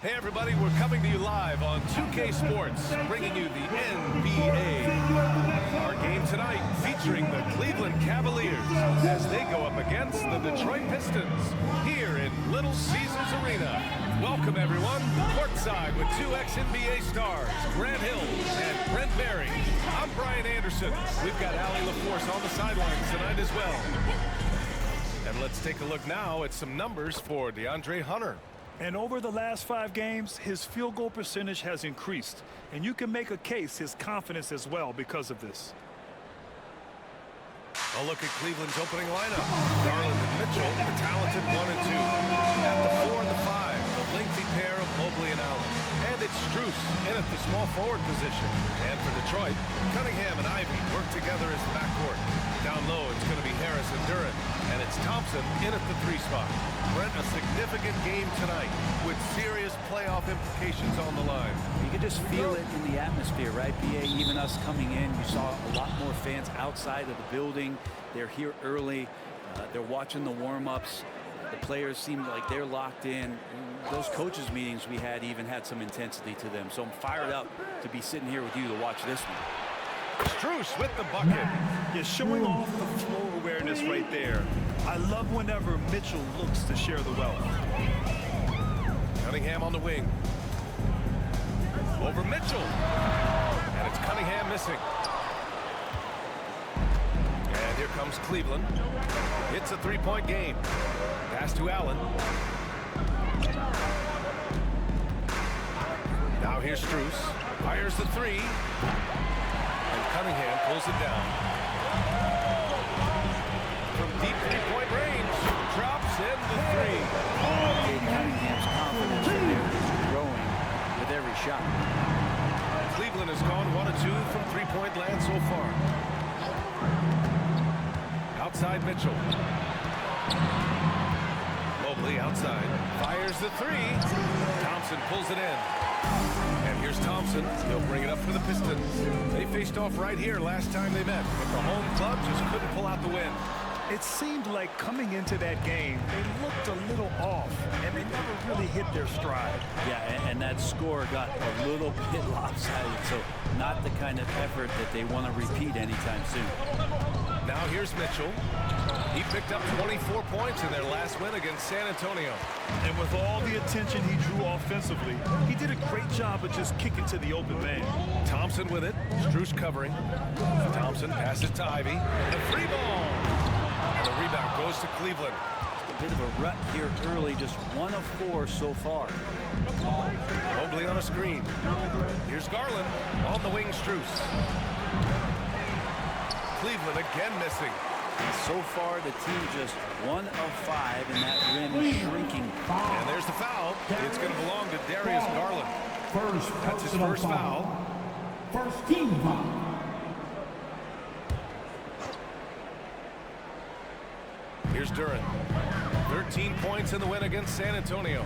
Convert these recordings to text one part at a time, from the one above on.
Hey everybody, we're coming to you live on 2K Sports, bringing you the NBA. Our game tonight featuring the Cleveland Cavaliers as they go up against the Detroit Pistons here in Little Caesars Arena. Welcome everyone, courtside with two ex-NBA stars, Grant Hill and Brent Berry. I'm Brian Anderson. We've got Allie LaForce on the sidelines tonight as well. And let's take a look now at some numbers for DeAndre Hunter. And over the last 5 games, his field goal percentage has increased. And you can make a case his confidence as well because of this. A look at Cleveland's opening lineup. Garland and Mitchell, the talented 1 and 2. At the 4 and the 5, the lengthy pair of Mobley and Allen. And it's Strus in at the small forward position. And for Detroit, Cunningham and Ivy work together as the backcourt. Down low, it's going to be Harris and Duran. And it's Thompson in at the 3 spot. Brent, a significant game tonight with serious playoff implications on the line. You can just feel it in the atmosphere, right, BA? Even us coming in, you saw a lot more fans outside of the building. They're here early. They're watching the warm-ups. The players seem like they're locked in. Those coaches meetings we had even had some intensity to them. So I'm fired up to be sitting here with you to watch this one. Strus with the bucket. You're showing off the floor awareness right there. I love whenever Mitchell looks to share the wealth. Cunningham on the wing. Over Mitchell. And it's Cunningham missing. And here comes Cleveland. It's a 3-point game. Pass to Allen. Now here's Strus. Fires the 3. And Cunningham pulls it down. From deep 3-point range. Drops in the 3. Cunningham's confidence in there is growing with every shot. Cleveland has gone 1 of 2 from 3-point land so far. Outside Mitchell. Mobley outside. Fires the 3. Thompson pulls it in. And here's Thompson. He'll bring it up for the Pistons. They faced off right here last time they met, but the home club just couldn't pull out the win. It seemed like coming into that game, they looked a little off, and they never really hit their stride. Yeah, and that score got a little bit lopsided, so not the kind of effort that they want to repeat anytime soon. Now here's Mitchell. He picked up 24 points in their last win against San Antonio. And with all the attention he drew offensively, he did a great job of just kicking to the open man. Thompson with it. Strus covering. Thompson passes to Ivy. And a free ball. And the rebound goes to Cleveland. A bit of a rut here early, just 1 of 4 so far. Mobley on a screen. Here's Garland. On the wing, Strus. Cleveland again missing. So far, the team just 1 of 5, and that rim is shrinking. And there's the foul. It's going to belong to Darius Garland. That's his first foul. First team foul. Here's Duran. 13 points in the win against San Antonio.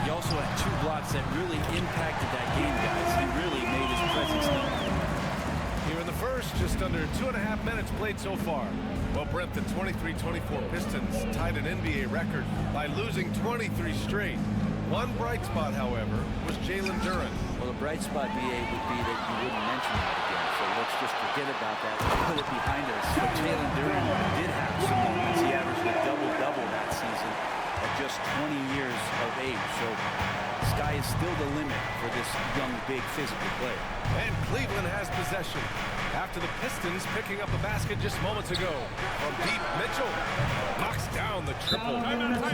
He also had 2 blocks that really impacted that game, guys. He really made his presence known. Here in the first, just under 2.5 minutes played so far. Well, Brent, the 23-24 Pistons tied an NBA record by losing 23 straight. One bright spot, however, was Jalen Duran. Well, the bright spot, BA, would be that you wouldn't mention that again. So let's just forget about that. Let's put it behind us. But Jalen Duran did have some moments. He averaged a double-double that season at just 20 years of age. So the sky is still the limit for this young, big, physical player. And Cleveland has possession after the Pistons picking up a basket just moments ago. From deep, Mitchell knocks down the triple.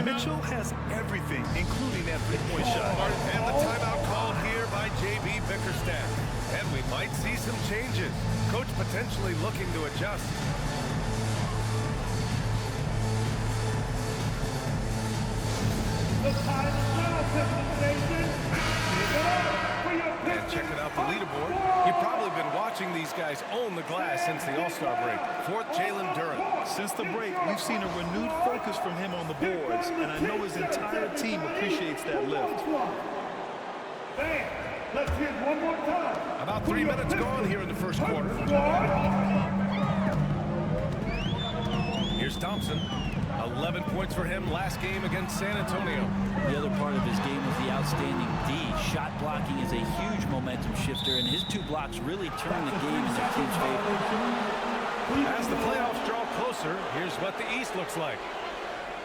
Mitchell has everything, including that 3-point shot. And the timeout called here by J.B. Bickerstaff. And we might see some changes. Coach potentially looking to adjust. The time is now, Pistons Nation. And checking out the leaderboard, you've probably been watching these guys own the glass since the All-Star break. 4th, Jalen Duran. Since the break, we've seen a renewed focus from him on the boards, and I know his entire team appreciates that lift. Let's hear it one more time. About 3 minutes gone here in the first quarter. Here's Thompson. A 11 points for him last game against San Antonio. The other part of his game was the outstanding D. Shot blocking is a huge momentum shifter, and his 2 blocks really turn the game in their team's favor. As the playoffs draw closer, here's what the East looks like.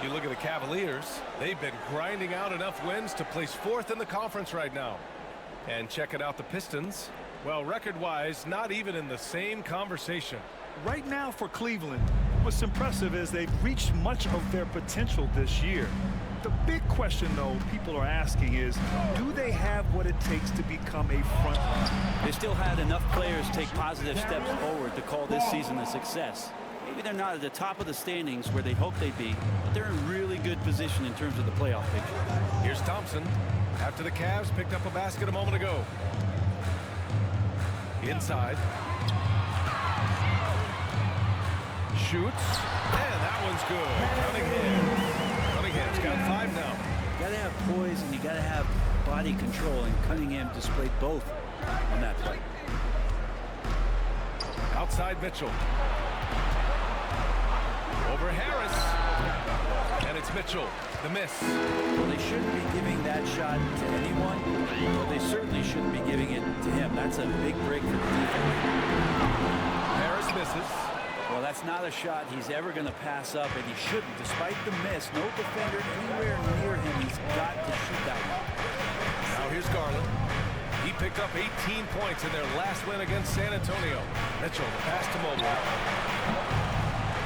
You look at the Cavaliers, they've been grinding out enough wins to place 4th in the conference right now. And checking out the Pistons, well, record-wise, not even in the same conversation. Right now for Cleveland, what's impressive is they've reached much of their potential this year. The big question, though, people are asking is, do they have what it takes to become a front runner? They still had enough players take positive steps forward to call this season a success. Maybe they're not at the top of the standings where they hope they'd be, but they're in really good position in terms of the playoff picture. Here's Thompson after the Cavs picked up a basket a moment ago. Inside. Shoots, and that one's good. Cunningham's got 5 now. You gotta have poise and you gotta have body control, and Cunningham displayed both on that play. Outside Mitchell. Over Harris. And it's Mitchell, the miss. Well, they shouldn't be giving that shot to anyone, but they certainly shouldn't be giving it to him. That's a big break for the defense. Harris misses. Well, that's not a shot he's ever going to pass up, and he shouldn't. Despite the miss, no defender anywhere near him. He's got to shoot that one. Now here's Garland. He picked up 18 points in their last win against San Antonio. Mitchell, the pass to Mobley.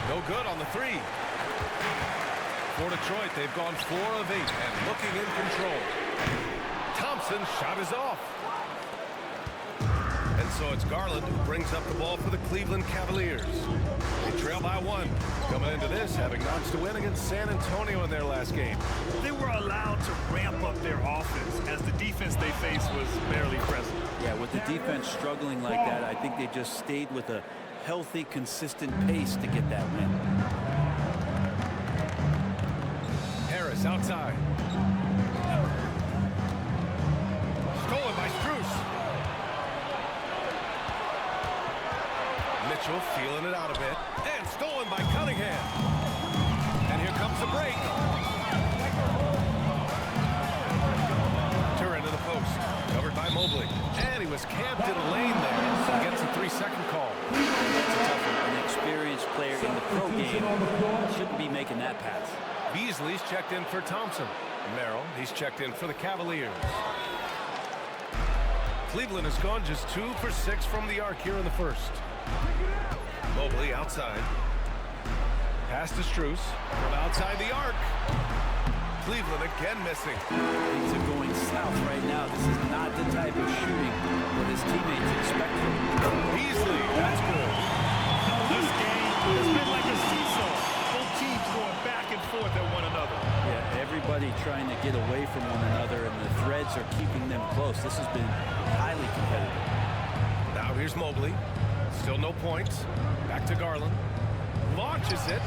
No good on the 3. For Detroit, they've gone 4 of 8 and looking in control. Thompson's shot is off. And so it's Garland who brings up the ball for the Cleveland Cavaliers. They trail by 1. Coming into this, having notched a win against San Antonio in their last game. They were allowed to ramp up their offense as the defense they faced was barely present. Yeah, with the defense struggling like that, I think they just stayed with a healthy, consistent pace to get that win. Harris outside. Stolen by Strus. Mitchell feeling it out a bit. And stolen by Cunningham. And here comes the break. Turn into the post. Covered by Mobley. And he was camped in a lane there. He gets a 3-second call. That's a tough one. An experienced player in the pro game shouldn't be making that pass. Beasley's checked in for Thompson. Merrill, he's checked in for the Cavaliers. Cleveland has gone just 2 for 6 from the arc here in the first. Mobley outside. Pass to Strus from outside the arc. Cleveland again missing. Things are going south right now. This is not the type of shooting that his teammates expect from him. Beasley, that's good. This game has been like a seesaw. Both teams going back and forth at one another. Yeah, everybody trying to get away from one another, and the threads are keeping them close. This has been highly competitive. Now here's Mobley. Still no points. Back to Garland. Launches it.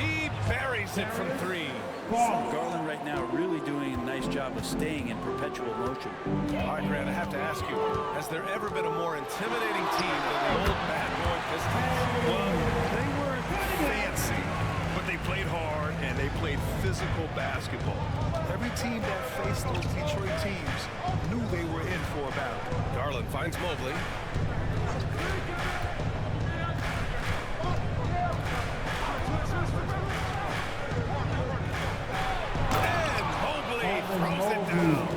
He buries it from 3. Garland right now really doing a nice job of staying in perpetual motion. All right, Grant, I have to ask you, has there ever been a more intimidating team than the old bad boy Pistons? Well, they weren't fancy, but they played hard and they played physical basketball. Every team that faced those Detroit teams knew they were in for a battle. Garland finds Mobley. Throws it down.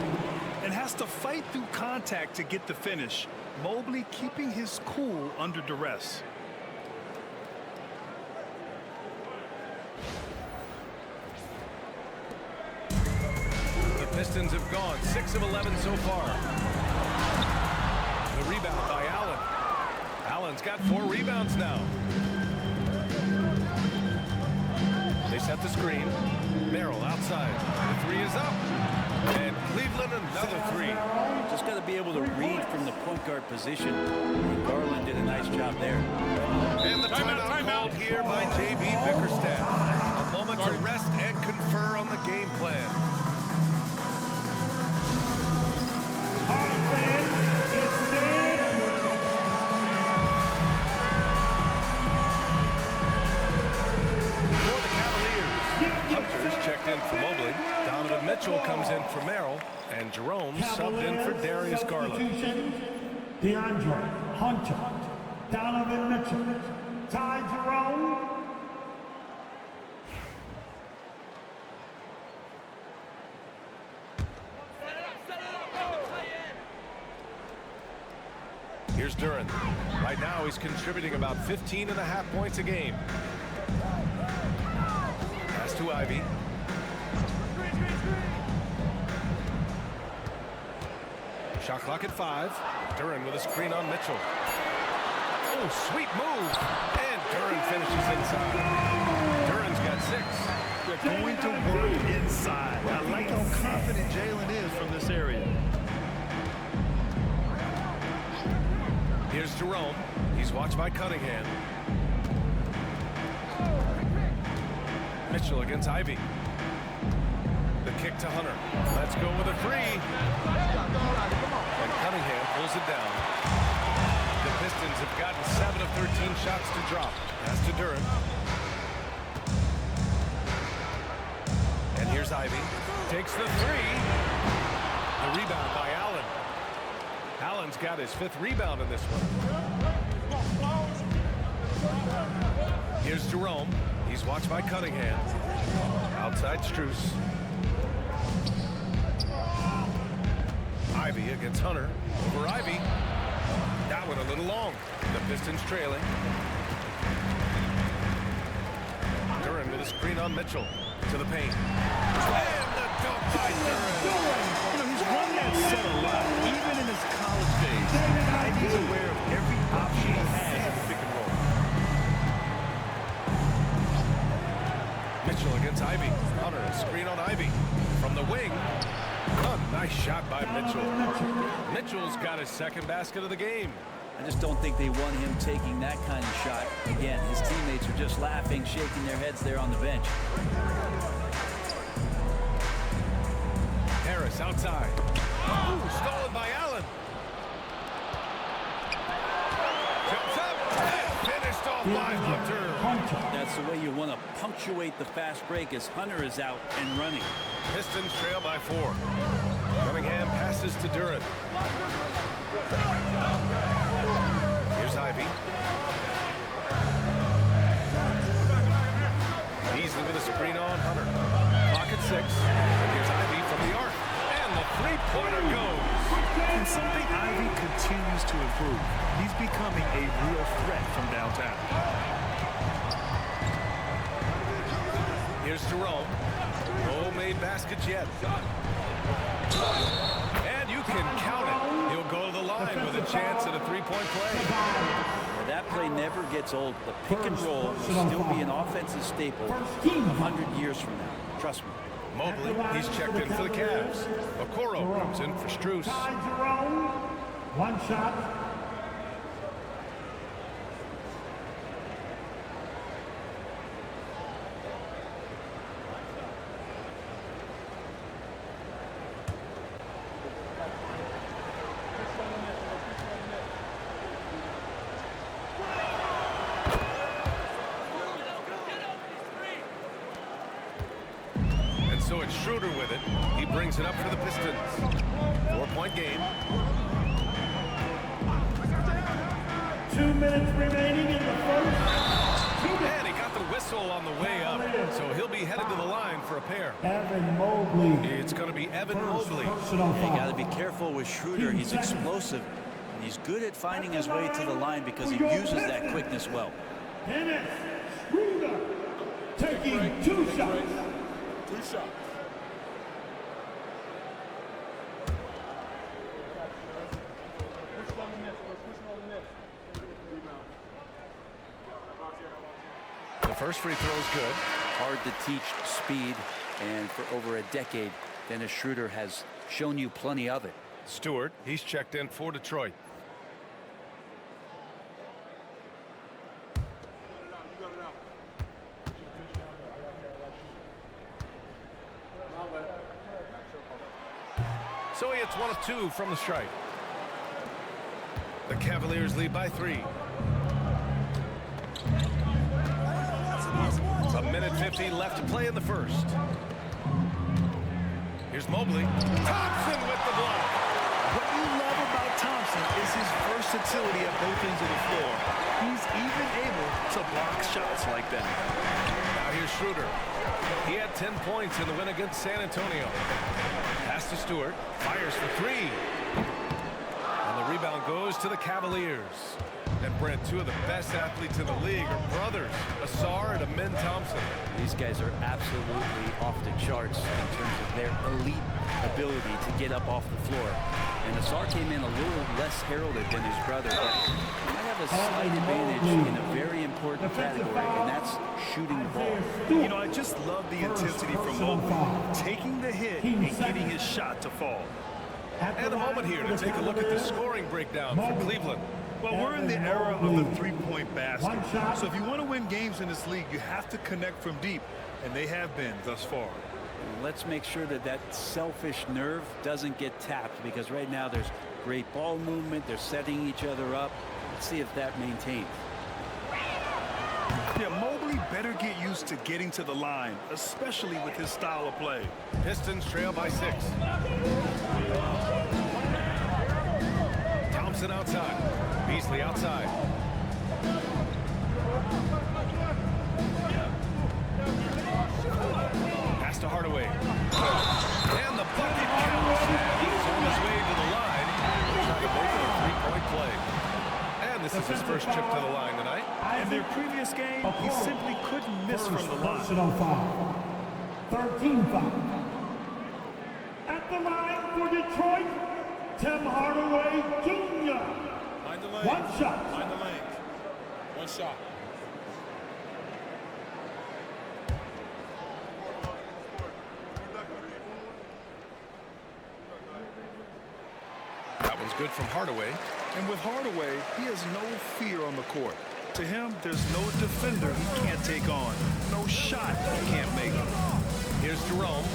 And has to fight through contact to get the finish. Mobley keeping his cool under duress. The Pistons have gone 6 of 11 so far. The rebound by Allen. Allen's got 4 rebounds now. They set the screen. Merrill outside. The 3 is up. And Cleveland another 3. Just got to be able to read from the point guard position. Garland did a nice job there. And the timeout called here by J.B. Bickerstaff. A moment to rest and confer on the game plan. For the Cavaliers, Mitchell comes in for Merrill, and Jerome subbed in for Darius Garland. DeAndre Hunter, Donovan Mitchell, Ty Jerome. Here's Duran. Right now he's contributing about 15.5 points a game. Pass to Ivy. Shot clock at 5. Duran with a screen on Mitchell. Oh, sweet move. And Duran finishes inside. Duran's got 6. They're going to work inside. I like how confident Jalen is from this area. Here's Jerome. He's watched by Cunningham. Mitchell against Ivy. The kick to Hunter. Let's go with a 3. And Cunningham pulls it down. The Pistons have gotten 7 of 13 shots to drop. Pass to Duran. And here's Ivy. Takes the 3. The rebound by Allen. Allen's got his 5th rebound in this one. Here's Jerome. He's watched by Cunningham. Outside Strus. Ivy against Hunter. Over Ivy. That one a little long. The Pistons trailing. Duran with a screen on Mitchell. To the paint. And the dunk by Duran. You know, he's run that set a lot, even in his college days. Ivy's aware of every option he has in the pick and roll. Mitchell against Ivy. Hunter, a screen on Ivy. From the wing. Oh, nice shot by Mitchell. Mitchell's got his 2nd basket of the game. I just don't think they want him taking that kind of shot. Again, his teammates are just laughing, shaking their heads there on the bench. Harris outside. Ooh, stolen by Allen. Jumps up and finished off by Hunter. That's the way you want to punctuate the fast break as Hunter is out and running. Pistons trail by 4. Cunningham passes to Duran. Here's Ivy. Beasley with a screen on Hunter. Clock at 6. And here's Ivy from the arc. And the 3-pointer goes. And something Ivy continues to improve. He's becoming a real threat from downtown. Here's Jerome. No made baskets yet. And you can count it. He'll go to the line with a chance at a 3-point play. Well, that play never gets old. The pick and roll will still be an offensive staple 100 years from now. Trust me. Mobley, he's checked in for the Cavs. Okoro comes in for Strus. Ty Jerome, 1 shot. So it's Schroeder with it. He brings it up for the Pistons. 4-point game. 2 minutes remaining in the first. And he got the whistle on the way up. So he'll be headed to the line for a pair. Evan Mobley. It's going to be Evan Mobley. You got to be careful with Schroeder. He's explosive. And he's good at finding his way to the line because he uses that quickness well. Dennis Schroeder taking 2 shots. 2 shots. The first free throw is good. Hard to teach speed, and for over a decade, Dennis Schroeder has shown you plenty of it. Stewart, he's checked in for Detroit. So he hits 1 of 2 from the stripe. The Cavaliers lead by 3. A minute 50 left to play in the first. Here's Mobley. Thompson with the block. What you love about Thompson is his versatility at both ends of the floor. He's even able to block shots like that. Now here's Schroeder. He had 10 points in the win against San Antonio. Pass to Stewart. Fires for three. And the rebound goes to the Cavaliers. And Brent, two of the best athletes in the league are brothers, Asar and Amin Thompson. These guys are absolutely off the charts in terms of their elite ability to get up off the floor. And Asar came in a little less heralded than his brother, but he might have a slight advantage in a very important category, and that's shooting the ball. You know, I just love the intensity from Mobley, taking the hit and getting his shot to fall. And a moment here to take a look at the scoring breakdown for Cleveland. Well, we're in the era of the three-point basket. So if you want to win games in this league, you have to connect from deep, and they have been thus far. Let's make sure that that selfish nerve doesn't get tapped, because right now there's great ball movement. They're setting each other up. Let's see if that maintains. Yeah, Mobley better get used to getting to the line, especially with his style of play. Pistons trail by 6. Thompson outside. Beasley outside. Pass to Hardaway. And the bucket counts. He's on his way to the line. Trying to make it a three-point play. And this is his first trip to the line tonight. In their previous game, he simply couldn't miss from the line. 13 foul. At the line for Detroit, Tim Hardaway Jr. One shot. Find the lane. One shot. That one's good from Hardaway. And with Hardaway, he has no fear on the court. To him, there's no defender he can't take on. No shot he can't make. Here's Jerome.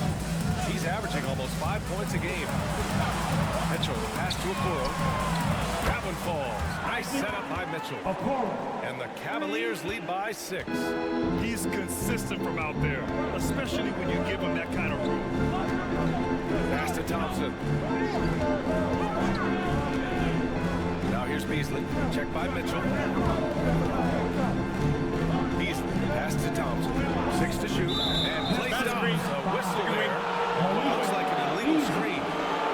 He's averaging almost 5 points a game. Mitchell, pass to Okoro. That one falls. Nice setup by Mitchell. And the Cavaliers lead by 6. He's consistent from out there, especially when you give him that kind of room. Pass to Thompson. Now here's Beasley. Check by Mitchell. Beasley, pass to Thompson. 6 to shoot. And play stops. A whistle there. Looks like an illegal screen.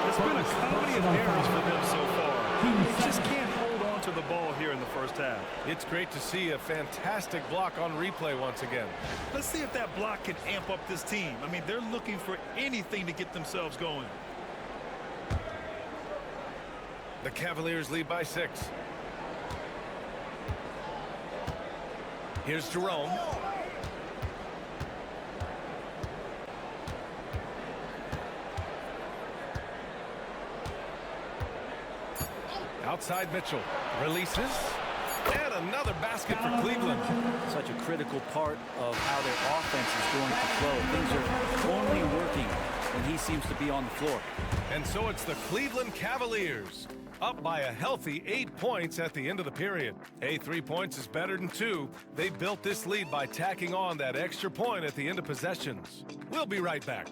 It's been a comedy of errors for them so far. They just can't hold on to the ball here in the first half. It's great to see a fantastic block on replay once again. Let's see if that block can amp up this team. I mean, they're looking for anything to get themselves going. The Cavaliers lead by 6. Here's Jerome. Outside Mitchell. Releases. And another basket for Cleveland. Such a critical part of how their offense is going to flow. Things are only working when he seems to be on the floor. And so it's the Cleveland Cavaliers, up by a healthy 8 points at the end of the period. Hey, 3 points is better than 2. They built this lead by tacking on that extra point at the end of possessions. We'll be right back.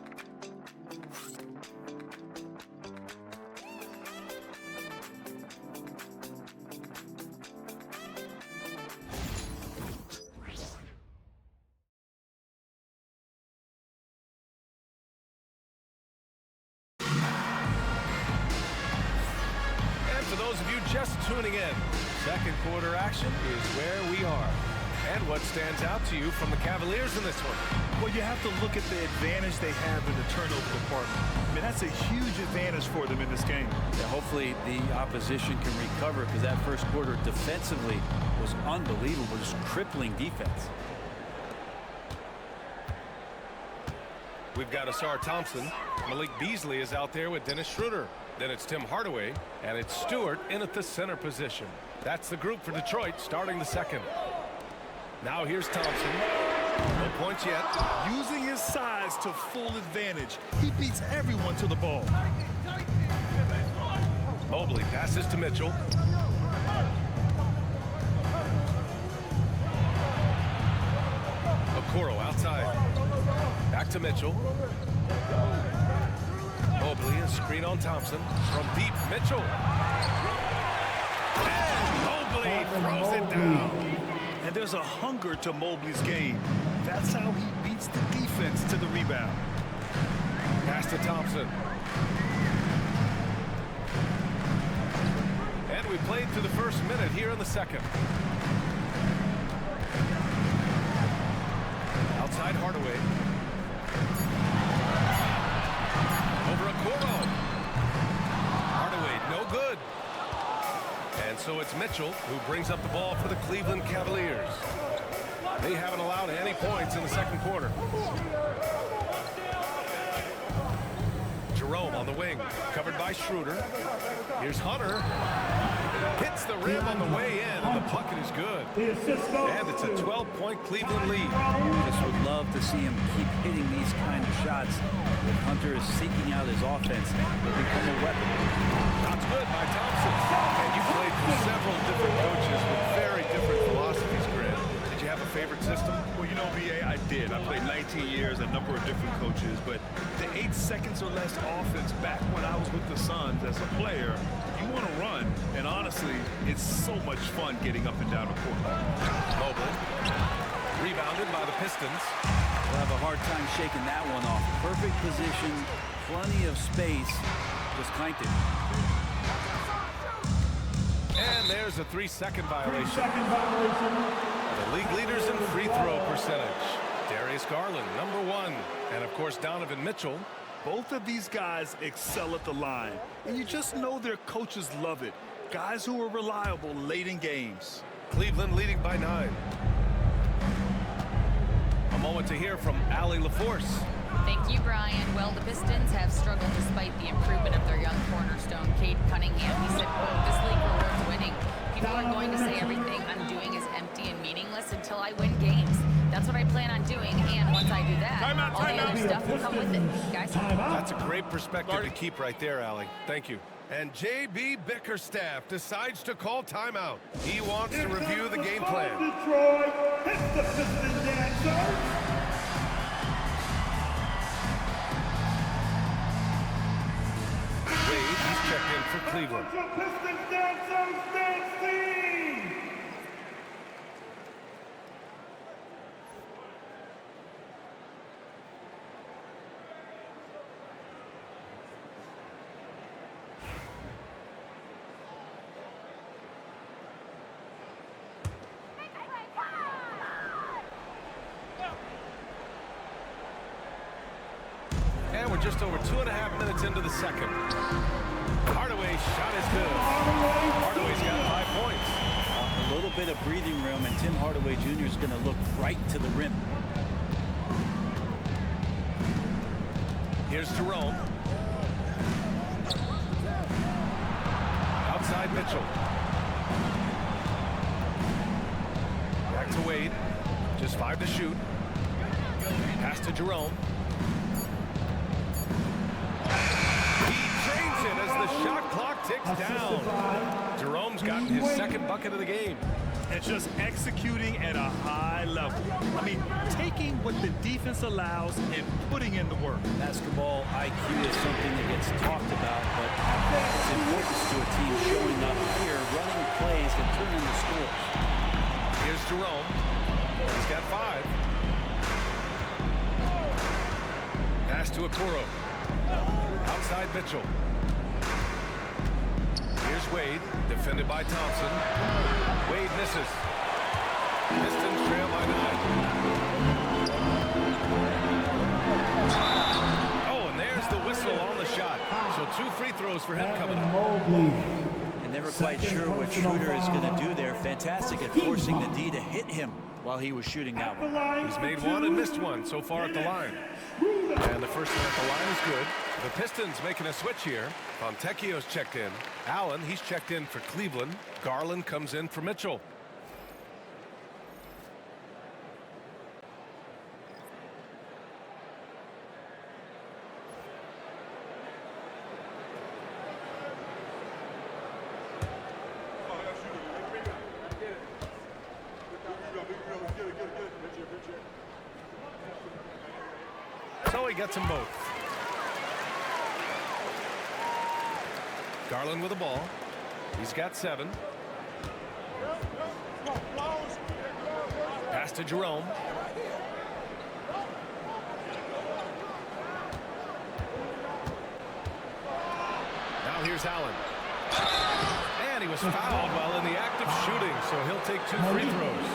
Just tuning in, second quarter action is where we are. And what stands out to you from the Cavaliers in this one? Well, you have to look at the advantage they have in the turnover department. I mean, that's a huge advantage for them in this game. Yeah, hopefully the opposition can recover, because that first quarter defensively was unbelievable, just crippling defense. We've got Asar Thompson. Malik Beasley is out there with Dennis Schroeder. Then it's Tim Hardaway, and it's Stewart in at the center position. That's the group for Detroit starting the second. Now here's Thompson. No points yet. Using his size to full advantage. He beats everyone to the ball. Mobley passes to Mitchell. Okoro outside. Back to Mitchell. Screen on Thompson. From deep, Mitchell. And Mobley throws it down. And there's a hunger to Mobley's game. That's how he beats the defense to the rebound. Pass to Thompson. And we played through the first minute here in the second. Outside Hardaway. Over Okoro. Hardaway, no good. And so it's Mitchell who brings up the ball for the Cleveland Cavaliers. They haven't allowed any points in the second quarter. Jerome on the wing, covered by Schroeder. Here's Hunter. Hits the rim on the way in, and the bucket is good. And it's a 12-point Cleveland lead. Just would love to see him keep hitting these kind of shots. If Hunter is seeking out his offense, it'll become a weapon. Shots good by Thompson. And you played for several different coaches with very different philosophies, Grant. Did you have a favorite system? Well, you know, BA, I did. I played 19 years, a number of different coaches, but the 8 seconds or less offense back when I was with the Suns as a player, you want to run, and honestly, it's so much fun getting up and down the court. Mobley. Rebounded by the Pistons. We'll have a hard time shaking that one off. Perfect position, plenty of space. Just clanked it. And there's a 3-second violation. The league leaders in free throw percentage. Darius Garland, #1. And of course, Donovan Mitchell. Both of these guys excel at the line, and you just know their coaches love it. Guys who are reliable late in games. Cleveland leading by 9. A moment to hear from Allie LaForce. Thank you, Brian. Well, the Pistons have struggled despite the improvement of their young cornerstone, Cade Cunningham. He said, quote, "This league rewards winning. People are going to say everything I'm doing is empty and meaningless until I win games. That's what I plan on doing, and once I do that, all the other stuff will come with it." Guys? That's a great perspective to keep right there, Allie. Thank you. And J.B. Bickerstaff decides to call timeout. He wants to review the game plan. Detroit, hit the Pistons dancer. Wade, he's checked in for Cleveland. Pistons dancers dance team. And we're just over 2.5 minutes into the second. Hardaway's shot is good. Hardaway's got 5 points. A little bit of breathing room, and Tim Hardaway Jr. is going to look right to the rim. Here's Jerome. Outside Mitchell. Back to Wade. Just 5 to shoot. Pass to Jerome. As the shot clock ticks down. Jerome's gotten his second bucket of the game. And just executing at a high level. I mean, taking what the defense allows and putting in the work. Basketball IQ is something that gets talked about, but it's important to a team showing up here, running plays, and turning the scores. Here's Jerome. He's got 5. Pass to Okoro. Outside Mitchell. Here's Wade, defended by Thompson. Wade misses. Pistons trail by 9. Oh, and there's the whistle on the shot. So 2 free throws for him coming up. And never quite sure what Schroeder is going to do there. Fantastic at forcing the D to hit him while he was shooting that one. He's made 1 and missed 1 so far at the line. And the first one at the line is good. The Pistons making a switch here. Fontecchio's checked in. Allen, he's checked in for Cleveland. Garland comes in for Mitchell. So he gets them both. Garland with the ball. He's got 7. Pass to Jerome. Now here's Allen. And he was fouled while in the act of shooting, so he'll take 2 free throws.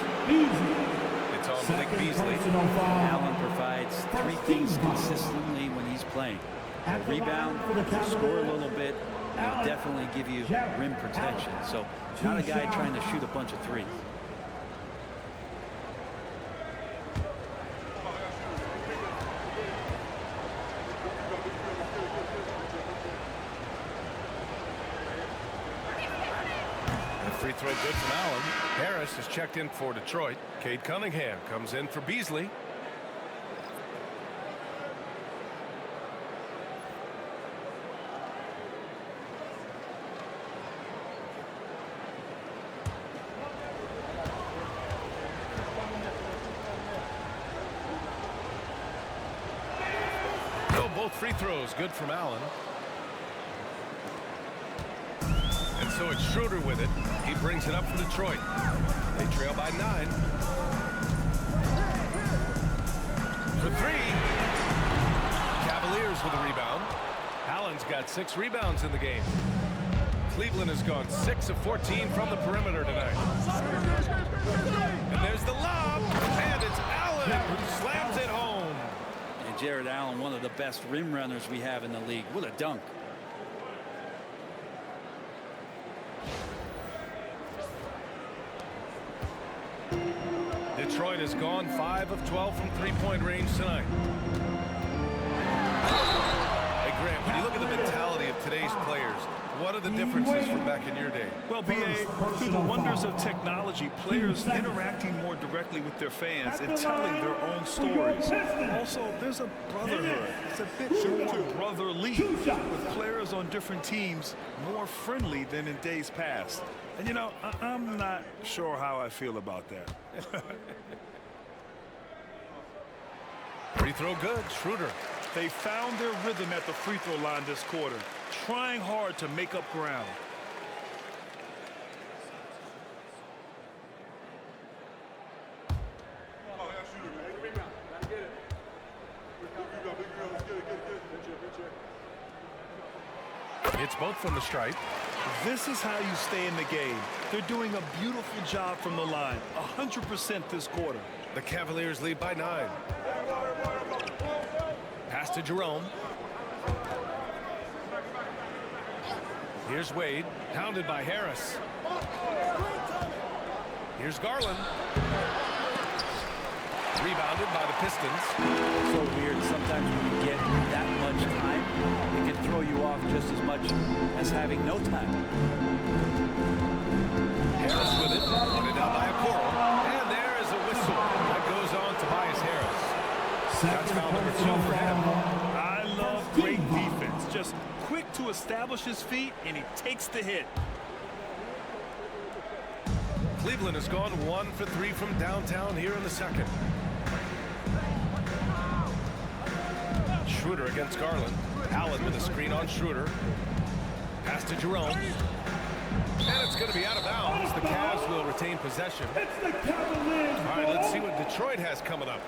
It's on Malik Beasley. Allen provides 3 things consistently when he's playing. A rebound, score a little bit, and he'll definitely give you rim protection. So not a guy trying to shoot a bunch of threes. Free throw good from Allen. Harris is checked in for Detroit. Cade Cunningham comes in for Beasley. No, both free throws good from Allen. So it's Schroeder with it. He brings it up for Detroit. They trail by 9. For 3. Cavaliers with a rebound. Allen's got 6 rebounds in the game. Cleveland has gone 6 of 14 from the perimeter tonight. And there's the lob. And it's Allen who slams it home. And Jared Allen, one of the best rim runners we have in the league. What a dunk. Detroit has gone 5 of 12 from three-point range tonight. Hey, Grant, when you look at the mentality of today's players, what are the differences from back in your day? Well, B.A., through the wonders of technology, players interacting more directly with their fans and telling their own stories. Also, there's a brotherhood. It's a bit more brotherly, with players on different teams more friendly than in days past. And, you know, I'm not sure how I feel about that. Free throw good. Schroeder. They found their rhythm at the free throw line this quarter, trying hard to make up ground. It's both from the stripe. This is how you stay in the game. They're doing a beautiful job from the line, 100% this quarter. The Cavaliers lead by 9. Pass to Jerome. Here's Wade, pounded by Harris. Here's Garland. Rebounded by the Pistons. So weird. Sometimes when you get that much time, it can throw you off just as much as having no time. Harris with it, pointed out by a Coral. And there is a whistle that goes on Tobias Harris. That's foul number 2 for him. I love great defense. Just quick to establish his feet, and he takes the hit. Cleveland has gone 1 for 3 from downtown here in the second. Schroeder against Garland. Allen with a screen on Schroeder. Pass to Jerome. And it's going to be out of bounds. The Cavs will retain possession. All right, let's see what Detroit has coming up.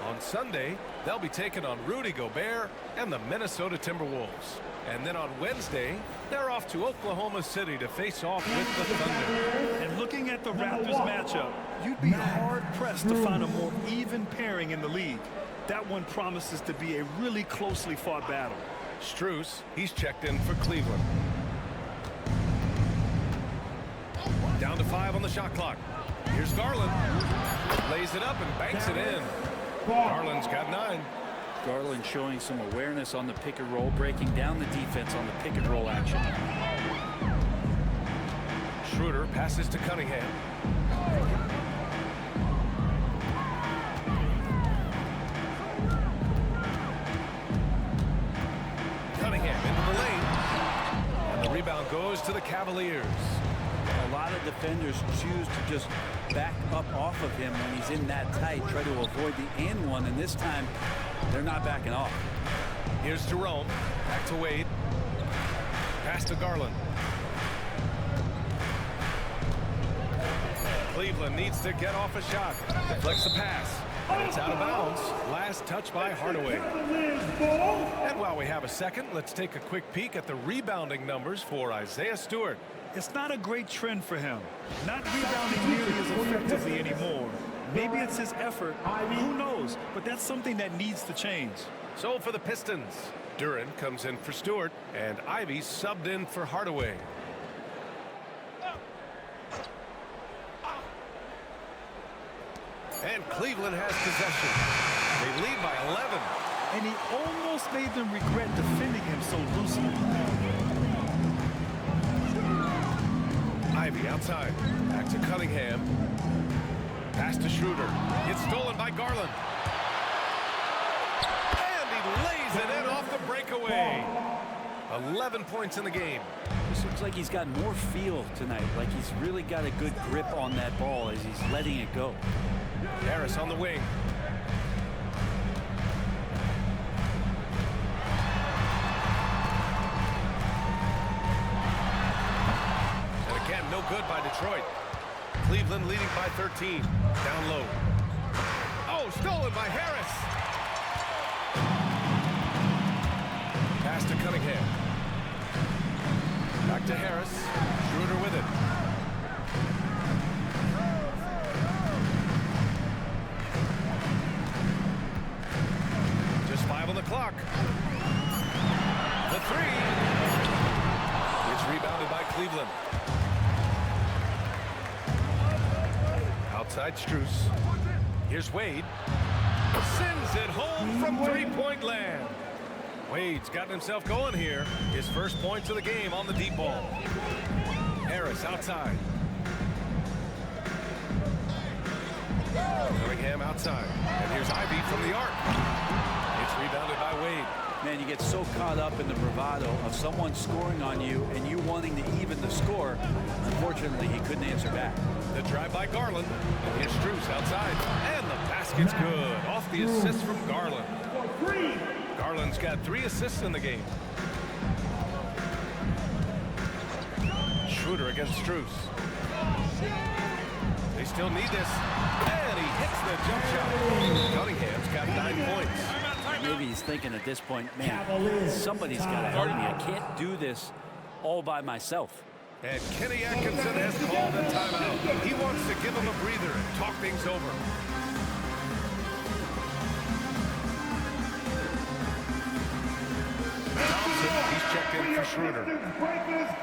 On Sunday, they'll be taking on Rudy Gobert and the Minnesota Timberwolves. And then on Wednesday, they're off to Oklahoma City to face off with the Thunder. And looking at the Raptors matchup, you'd be hard-pressed to find a more even pairing in the league. That one promises to be a really closely fought battle. Strus, he's checked in for Cleveland. Down to 5 on the shot clock. Here's Garland. Lays it up and banks it in. Garland's got 9. Garland showing some awareness on the pick and roll, breaking down the defense on the pick and roll action. Schroeder passes to Cunningham. Cunningham into the lane. And the rebound goes to the Cavaliers. A lot of defenders choose to just back up off of him when he's in that tight, try to avoid the and one, and this time they're not backing off. Here's Jerome. Back to Wade. Pass to Garland. Cleveland needs to get off a shot. Deflects the pass. And it's out of bounds. Last touch by Hardaway. And while we have a second, let's take a quick peek at the rebounding numbers for Isaiah Stewart. It's not a great trend for him. Not rebounding nearly as effectively anymore. Maybe it's his effort. Who knows? But that's something that needs to change. So for the Pistons, Duran comes in for Stewart, and Ivy subbed in for Hardaway. And Cleveland has possession. They lead by 11. And he almost made them regret defending him so loosely. Ivy outside. Back to Cunningham. Pass to Schroeder. It's stolen by Garland. And he lays it in off the breakaway. 11 points in the game. This looks like he's got more feel tonight, like he's really got a good grip on that ball as he's letting it go. Harris on the wing. And again, no good by Detroit. Cleveland leading by 13. Down low. Oh, stolen by Harris. Pass to Cunningham. Back to Harris. Schroeder with it. Just 5 on the clock. The three. It's rebounded by Cleveland. Outside Strus. Here's Wade. Sends it home from three-point land. Wade's gotten himself going here. His first points of the game on the deep ball. Harris outside. Cunningham outside. And here's Ivy from the arc. It's rebounded by Wade. Man, you get so caught up in the bravado of someone scoring on you and you wanting to even the score. Unfortunately, he couldn't answer back. The drive by Garland. Here's Strus outside. And the basket's good. Off the assist from Garland. Garland's got 3 assists in the game. Schroeder against Strus. They still need this. And he hits the jump shot. Cunningham's got 9 points. Maybe he's thinking at this point, man, somebody's got to help me. I can't do this all by myself. And Kenny Atkinson has called a timeout. He wants to give him a breather and talk things over. He's checked in for Schroeder.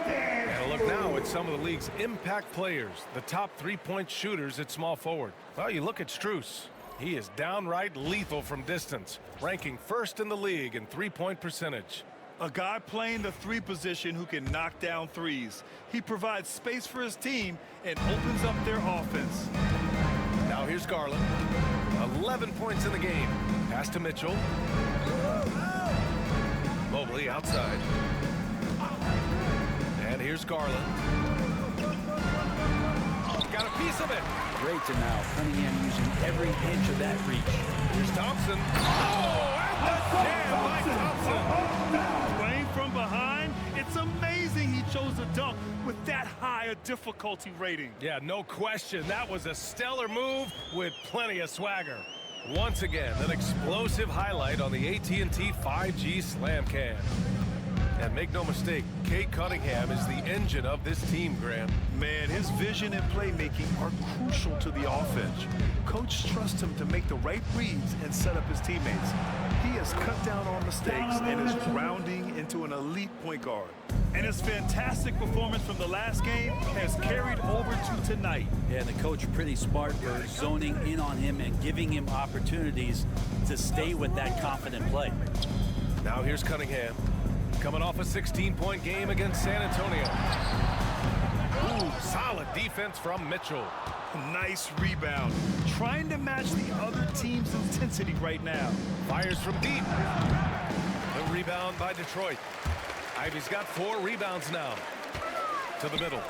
And a look now at some of the league's impact players, the top three-point shooters at small forward. Well, you look at Strus. He is downright lethal from distance, ranking first in the league in three-point percentage. A guy playing the 3 position who can knock down threes. He provides space for his team and opens up their offense. Now here's Garland. 11 points in the game. Pass to Mitchell. Mobley outside. And here's Garland. Got a piece of it. Great to now. Cunningham using every inch of that reach. Here's Thompson. Oh, and the jam by Thompson. Playing from behind, it's amazing he chose a dunk with that high a difficulty rating. Yeah, no question. That was a stellar move with plenty of swagger. Once again, an explosive highlight on the AT&T 5G Slam Cam. And make no mistake, Cade Cunningham is the engine of this team, Graham. Man, his vision and playmaking are crucial to the offense. Coach trusts him to make the right reads and set up his teammates. He has cut down on mistakes and is rounding into an elite point guard. And his fantastic performance from the last game has carried over to tonight. Yeah, and the coach pretty smart for zoning in on him and giving him opportunities to stay with that confident play. Now here's Cunningham. Coming off a 16-point game against San Antonio. Ooh, solid defense from Mitchell. Nice rebound. Trying to match the other team's intensity right now. Fires from deep. The rebound by Detroit. Ivy's got 4 rebounds now. To the middle.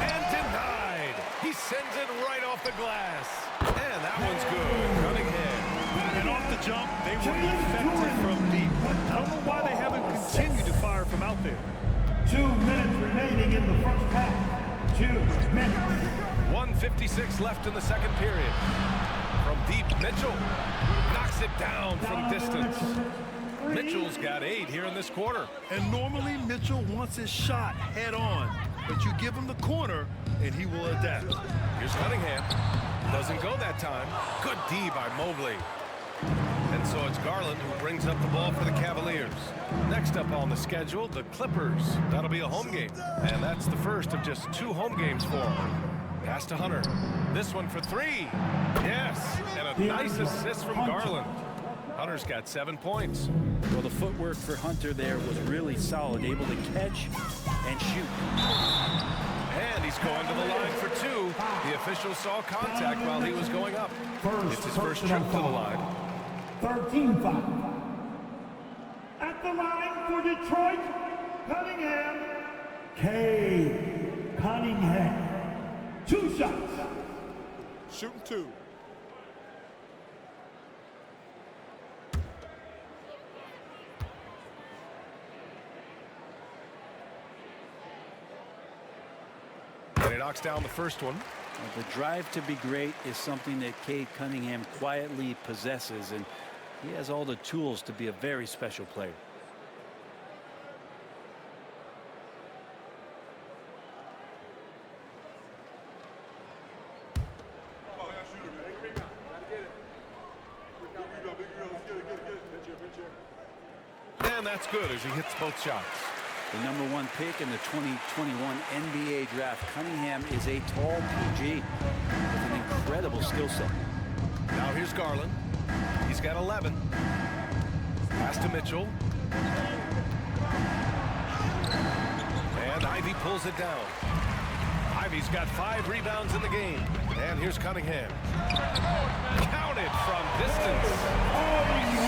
And denied. He sends it right off the glass. And that one's good. Cunningham. And off the jump, they were effective from deep. I don't know why they haven't continued to fire from out there. 2 minutes remaining in the first half. 2 minutes. 1:56 left in the second period. From deep, Mitchell knocks it down from distance. Mitchell's got 8 here in this quarter. And normally Mitchell wants his shot head on, but you give him the corner and he will adapt. Here's Cunningham. Doesn't go that time. Good D by Mobley. And so it's Garland who brings up the ball for the Cavaliers. Next up on the schedule, the Clippers. That'll be a home game. And that's the first of just 2 home games for them. Pass to Hunter. This one for 3. Yes, and a nice assist from Garland. Hunter's got 7 points. Well, the footwork for Hunter there was really solid, able to catch and shoot. And he's going to the line for 2. The official saw contact while he was going up. It's his first trip to the line. 13-5. At the line for Detroit, Cunningham. Cunningham. 2 shots. Shooting 2. And he knocks down the first one. The drive to be great is something that Cade Cunningham quietly possesses, and he has all the tools to be a very special player. And that's good as he hits both shots. The #1 pick in the 2021 NBA draft, Cunningham is a tall PG with an incredible skill set. Now here's Garland. He's got 11. Pass to Mitchell. And Ivy pulls it down. Ivy's got 5 rebounds in the game. And here's Cunningham. Counted from distance.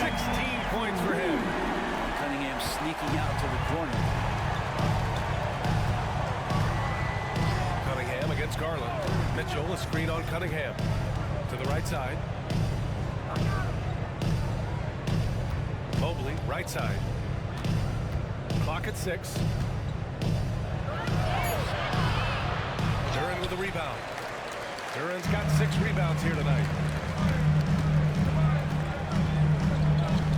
16 points for him. Cunningham sneaking out to the corner. Cunningham against Garland. Mitchell, a screen on Cunningham. To the right side. Mobley, right side. Clock at 6. Duran with a rebound. Duran's got 6 rebounds here tonight.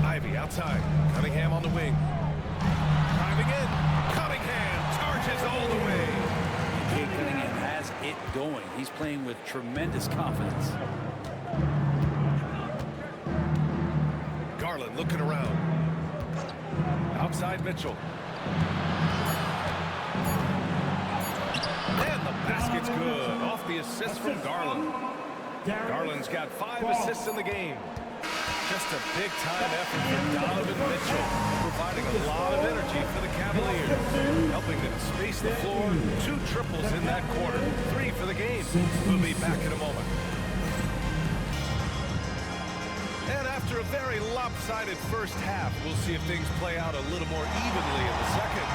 Ivy outside. Cunningham on the wing. Driving in. Cunningham charges all the way. Cade Cunningham has it going. He's playing with tremendous confidence. Garland looking around. Outside Mitchell. And the basket's good. Off the assist from Garland. Garland's got 5 assists in the game. Just a big-time effort from Donovan Mitchell, providing a lot of energy for the Cavaliers, helping them space the floor. 2 triples in that quarter, 3 for the game. We'll be back in a moment. And after a very lopsided first half, we'll see if things play out a little more evenly in the second.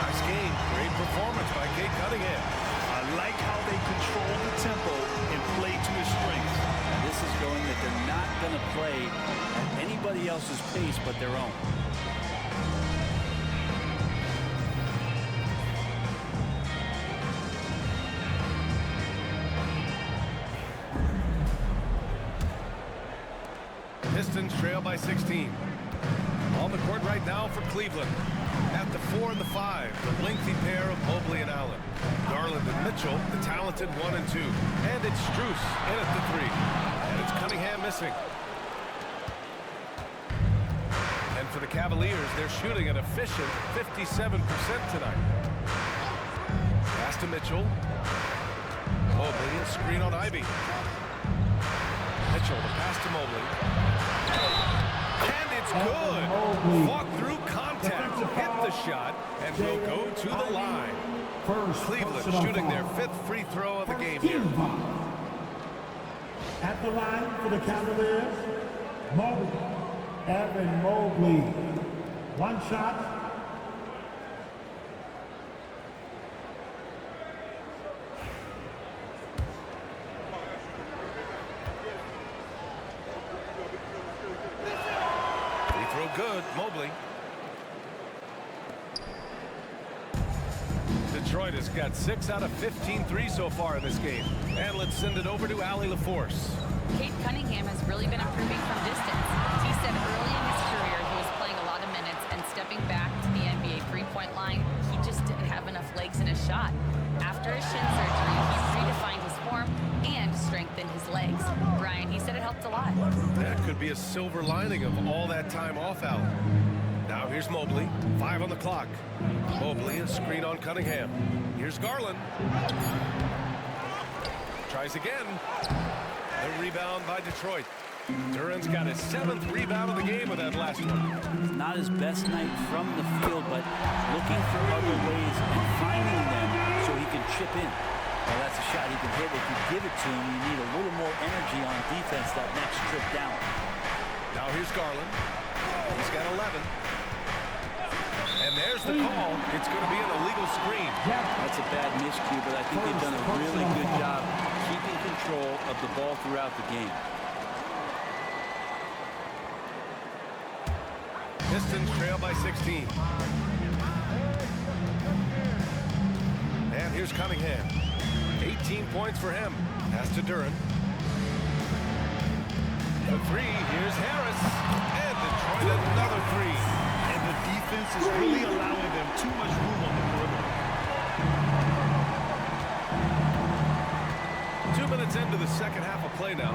Nice game, great performance by Cade Cunningham. I like how they control the tempo and play to his strengths. This is showing that they're not going to play at anybody else's pace but their own. Pistons trail by 16. On the court right now for Cleveland. At the 4 and the 5, the lengthy pair of Mobley and Allen. Garland and Mitchell, the talented 1 and 2. And it's Strus in at the 3. And it's Cunningham missing. And for the Cavaliers, they're shooting an efficient 57% tonight. Pass to Mitchell. Mobley, a screen on Ivy. Mitchell, the pass to Mobley. And it's good. Walk through contact, hit the shot, and will go to the line. Cleveland shooting their 5th free throw of the game here. At the line for the Cavaliers, Mobley. Evan Mobley. 1 shot. Good, Mobley. Detroit has got 6 out of 15 threes so far in this game. And let's send it over to Allie LaForce. Cade Cunningham has really been improving from distance. He said early in his career he was playing a lot of minutes and stepping back to the NBA three-point line, he just didn't have enough legs in his shot. After his shin surgery, he's redefined his form and strengthened his legs. Brian, he said it helped a lot. That could be a silver lining of all that time off, Allen. Now here's Mobley, 5 on the clock. Mobley, a screen on Cunningham. Here's Garland. Tries again. The rebound by Detroit. Duran's got his 7th rebound of the game with that last one. Not his best night from the field, but looking for other ways and finding them so he can chip in. Well, that's a shot he can hit. If you give it to him, you need a little more energy on defense that next trip down. Now here's Garland. He's got 11. And there's the call. It's going to be an illegal screen. That's a bad miscue, but I think they've done a really good job keeping control of the ball throughout the game. Pistons trail by 16. And here's Cunningham. 18 points for him. Pass to Duran. The 3, here's Harris. And Detroit another 3. And the defense is really allowing them too much room on the perimeter. 2 minutes into the second half of play now.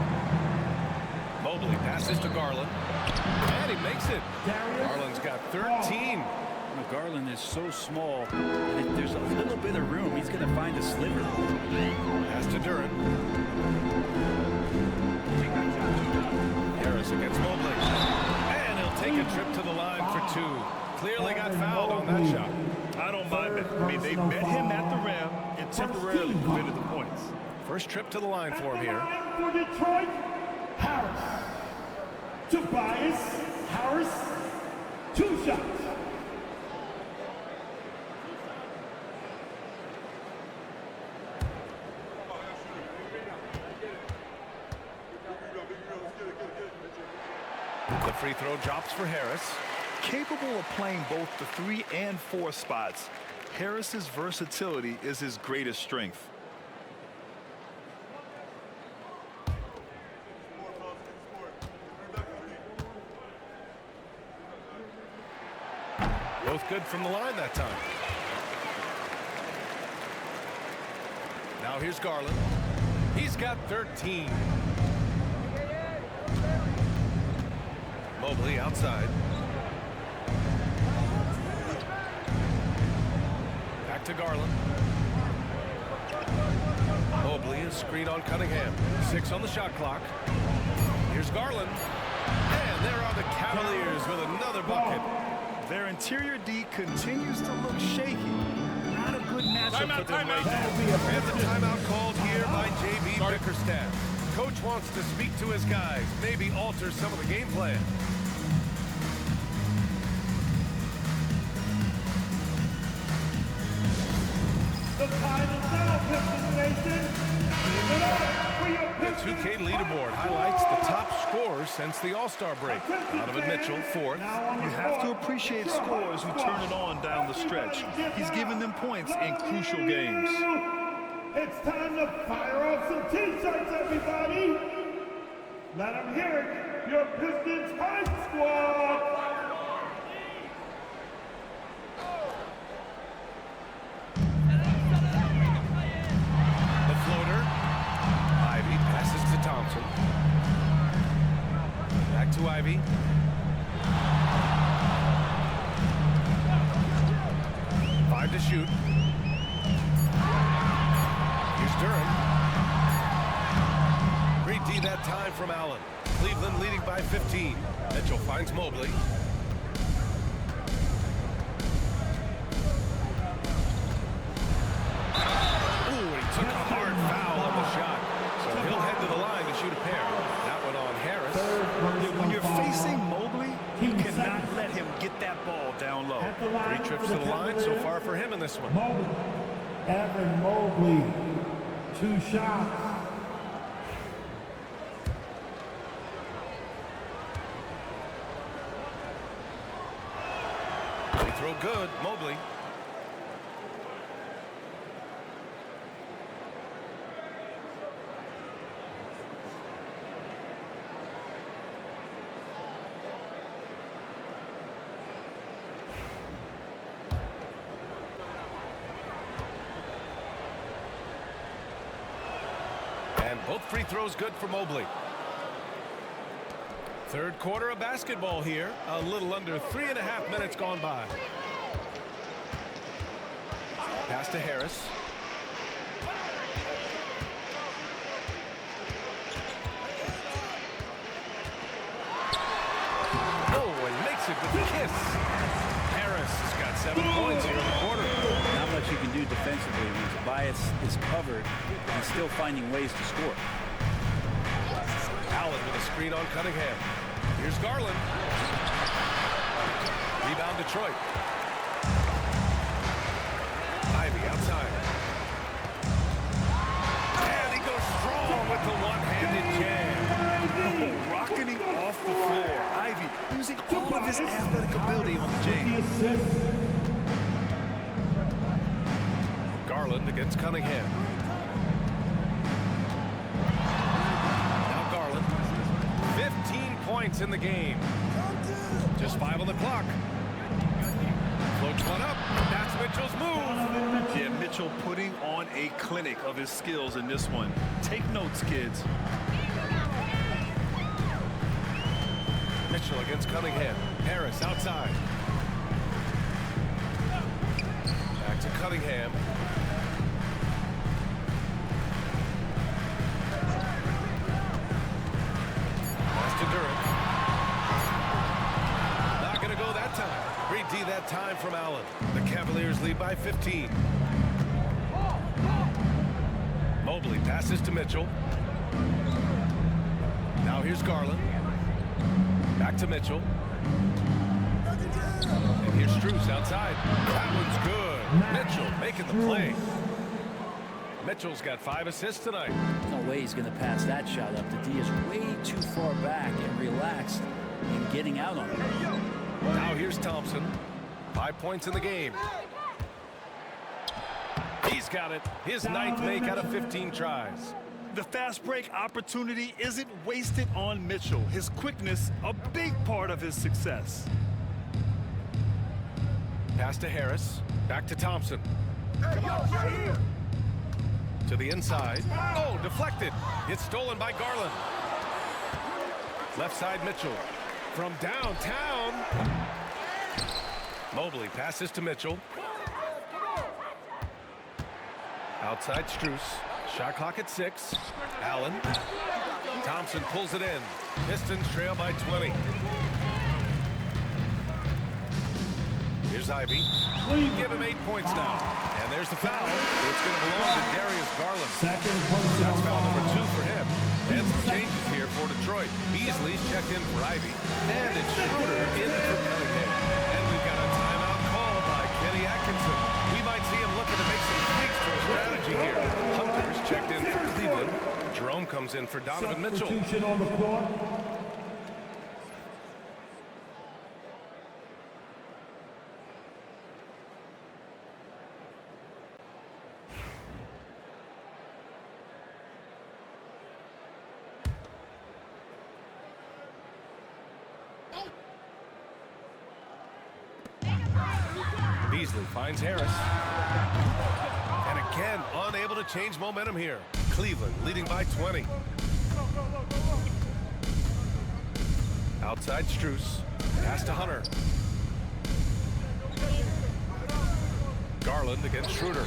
Mobley passes to Garland. And he makes it. Garland's got 13. Well, Garland is so small, and if there's a little bit of room, he's going to find a sliver. Pass to Duran. Harris against Mobley. And he'll take a trip to the line for 2. Clearly got fouled on that shot. I don't mind it. I mean, they met him at the rim and temporarily prevented the points. First trip to the line for him here. For Detroit, Harris. Tobias Harris, 2 shots. The free throw drops for Harris. Capable of playing both the 3 and 4 spots, Harris's versatility is his greatest strength. Both good from the line that time. Now here's Garland. He's got 13. Mobley outside. Back to Garland. Mobley is screen on Cunningham. 6 on the shot clock. Here's Garland. And there are the Cavaliers with another bucket. Their interior D continues to look shaky. Not a good matchup for them right now. And the timeout called here by J.B. Bickerstaff. Coach wants to speak to his guys, maybe alter some of the game plan. The time is now, Pistons Nation. Give it up for your The Pistons. 2K leaderboard highlights the top scorers since the All-Star break. Donovan Mitchell, 4th. You have to appreciate scorers who turn it on down the stretch. He's given them points in crucial games. It's time to fire off some T-shirts, everybody. Let them hear it. Your Pistons Hype Squad. The floater. Ivy passes to Thompson. Back to Ivy. Five to shoot. Here's Duran. Great D that time from Allen. Cleveland leading by 15. Mitchell finds Mobley. Ooh, he took a hard foul on the shot. So he'll head to the line to shoot a pair. That one on Harris. When you're facing Mobley, you cannot let him get that ball down low. 3 trips to the line so far for him in this one. Mobley. Evan Mobley. 2 shots. Free throw good, Mobley. Both free throws good for Mobley. Third quarter of basketball here. A little under 3.5 minutes gone by. Pass to Harris. Oh, and makes it with a kiss. Harris has got 7 points here in the quarter. Not much you can do defensively when Tobias is covered and still finding ways to score. Allen with a screen on Cunningham. Here's Garland. Rebound Detroit. Ivy outside. And he goes strong with the one-handed jam. Oh, rocketing off the floor. Ivy using all of his athletic ability on the jam. Garland against Cunningham. Now Garland. 15 points in the game. Just 5 on the clock. Floats one up. That's Mitchell's move. Yeah, Mitchell putting on a clinic of his skills in this one. Take notes, kids. Mitchell against Cunningham. Harris outside. Back to Cunningham. Pass to Durant. Not going to go that time. Great D that time from Allen. The Cavaliers lead by 15. Mobley passes to Mitchell. Now here's Garland. Back to Mitchell. And here's Strus outside. That one's good. Mitchell making the play. Mitchell's got 5 assists tonight. No way he's going to pass that shot up. The D is way too far back and relaxed in getting out on it. Now here's Thompson. 5 points in the game. He's got it. His 9th make out of 15 tries. The fast break opportunity isn't wasted on Mitchell. His quickness, a big part of his success. Pass to Harris. Back to Thompson. To the inside. Oh, deflected. It's stolen by Garland. Left side Mitchell. From downtown. Mobley passes to Mitchell. Outside Strus. Shot clock at 6. Allen. Thompson pulls it in. Pistons trail by 20. Here's Ivy. Give him 8 points now. And there's the foul. It's going to belong to Darius Garland. That's foul number 2 for him. And some changes here for Detroit. Beasley's checked in for Ivy. And it's Schroeder in for Cunningham. And we've got a timeout call by Kenny Atkinson. We might see him looking to make some tweaks to the strategy here. Hunter's checked in for Cleveland. Jerome comes in for Donovan Mitchell. Substitution on the floor. Beasley finds Harris. And again, unable to change momentum here. Cleveland leading by 20. Outside Strus. Pass to Hunter. Garland against Schroeder.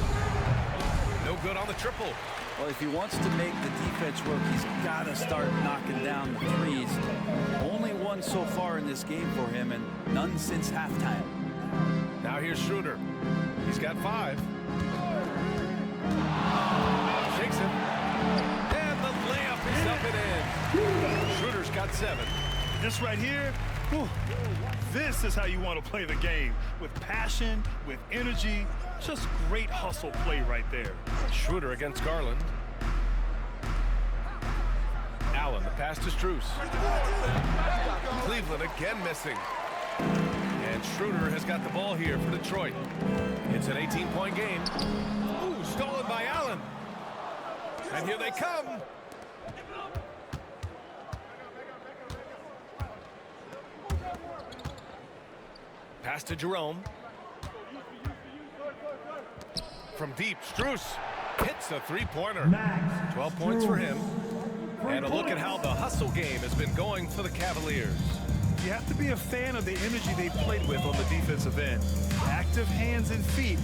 No good on the triple. Well, if he wants to make the defense work, he's got to start knocking down the threes. Only one so far in this game for him, and none since halftime. Now here's Schroeder. He's got 5. Shakes him. And the layup is up and in. Schroeder's got 7. This right here, whew, this is how you want to play the game. With passion, with energy, just great hustle play right there. Schroeder against Garland. Allen, the pass to Strus. Cleveland again missing. And Schroeder has got the ball here for Detroit. It's an 18-point game. Ooh, stolen by Allen. And here they come. Pass to Jerome. From deep, Strus hits a 3-pointer. 12 points for him. And a look at how the hustle game has been going for the Cavaliers. You have to be a fan of the energy they played with on the defensive end. Active hands and feet,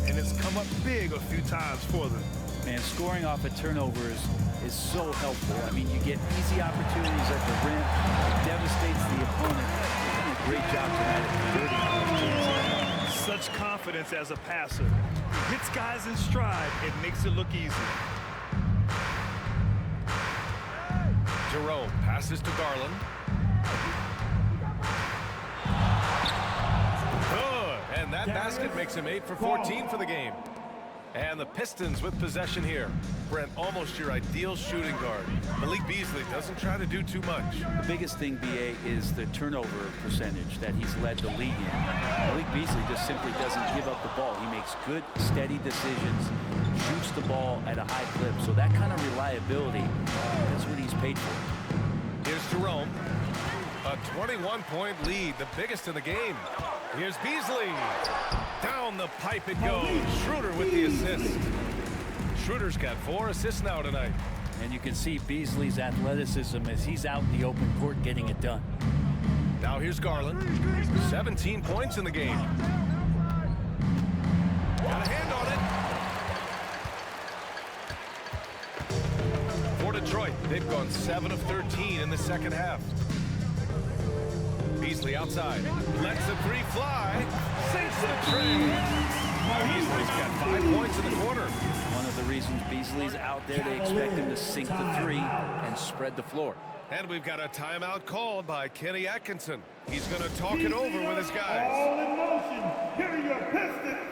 and it's come up big a few times for them. Man, scoring off of turnovers is so helpful. I mean, you get easy opportunities at the rim. It devastates the opponent. They've done a great job tonight at converting those chances. Such confidence as a passer. Hits guys in stride. It makes it look easy. Jerome passes to Garland. Good, and that basket makes him 8 for 14 for the game. And the Pistons with possession here. Brent, almost your ideal shooting guard. Malik Beasley doesn't try to do too much. The biggest thing, BA, is the turnover percentage that he's led the league in. Malik Beasley just simply doesn't give up the ball. He makes good, steady decisions, shoots the ball at a high clip. So that kind of reliability, that's what he's paid for. Here's Jerome. A 21-point lead, the biggest in the game. Here's Beasley. Down the pipe it goes. Schroeder with the assist. Schroeder's got 4 assists now tonight. And you can see Beasley's athleticism as he's out in the open court getting it done. Now here's Garland. 17 points in the game. Got a hand on it. For Detroit, they've gone 7 of 13 in the second half. Beasley outside. Lets the 3 fly. Sinks the trade. Beasley's got 5 points in the quarter. One of the reasons Beasley's out there, they expect him to sink the 3 and spread the floor. And we've got a timeout called by Kenny Atkinson. He's going to talk it over with his guys. All in motion. Here are your Pistons.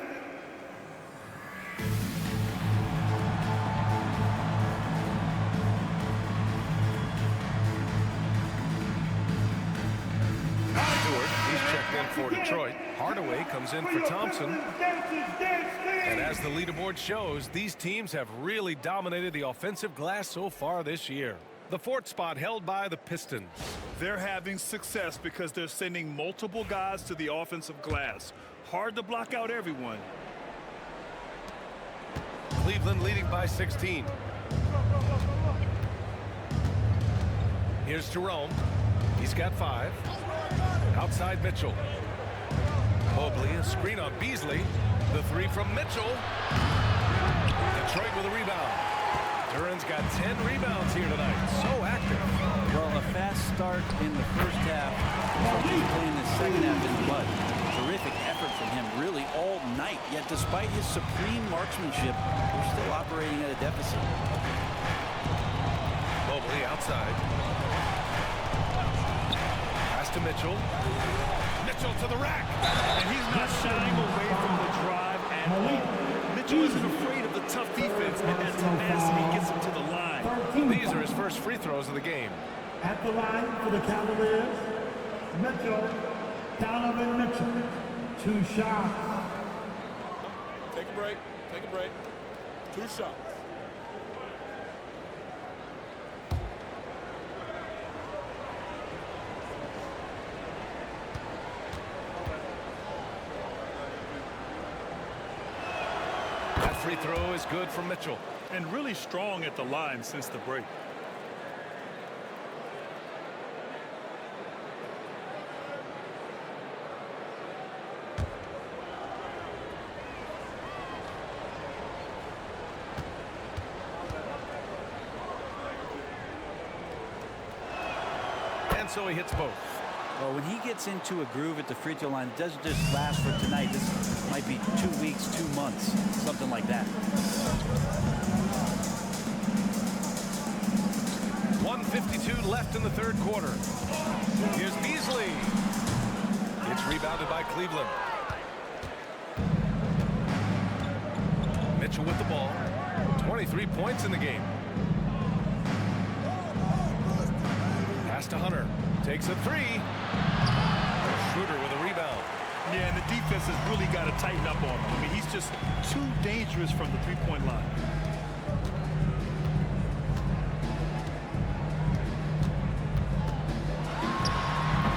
For Detroit, Hardaway comes in for Thompson. And as the leaderboard shows, these teams have really dominated the offensive glass so far this year. The 4th spot held by the Pistons. They're having success because they're sending multiple guys to the offensive glass. Hard to block out everyone. Cleveland leading by 16. Here's Jerome. He's got 5. Outside Mitchell. Mobley, a screen on Beasley. The 3 from Mitchell. Detroit with a rebound. Duran's got 10 rebounds here tonight. So active. Well, a fast start in the first half. He's playing the second half in the mud. Terrific effort from him really all night. Yet despite his supreme marksmanship, we're still operating at a deficit. Mobley outside. To Mitchell. Mitchell to the rack. And he's not shying away from the drive at all. Mitchell isn't afraid of the tough defense, and that tenacity gets him to the line. These are his first free throws of the game. At the line for the Cavaliers, Mitchell, Donovan Mitchell. 2 shots. Take a break. Take a break. 2 shots. Free throw is good from Mitchell. And really strong at the line since the break. And so he hits both. Well, when he gets into a groove at the free throw line, it doesn't just last for tonight. This might be 2 weeks, 2 months, something like that. 1:52 left in the 3rd quarter. Here's Beasley. It's rebounded by Cleveland. Mitchell with the ball. 23 points in the game. Pass to Hunter. Takes a 3. Schroeder with a rebound. Yeah, and the defense has really got to tighten up on him. I mean, he's just too dangerous from the 3-point line.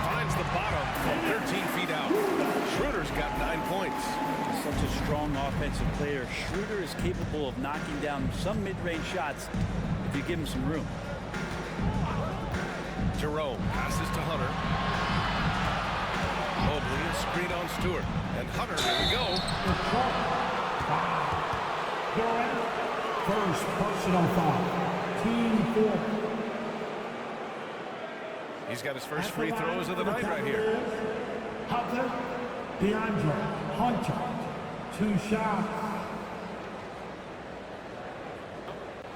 Finds the bottom from 13 feet out. Schroeder's got 9 points. Such a strong offensive player. Schroeder is capable of knocking down some mid-range shots if you give him some room. Jerome passes to Hunter. Mobley, a screen on Stewart. And Hunter, here we go. First personal foul. Team 4. He's got his first free throws of the night right here. Hunter, DeAndre Hunter. 2 shots.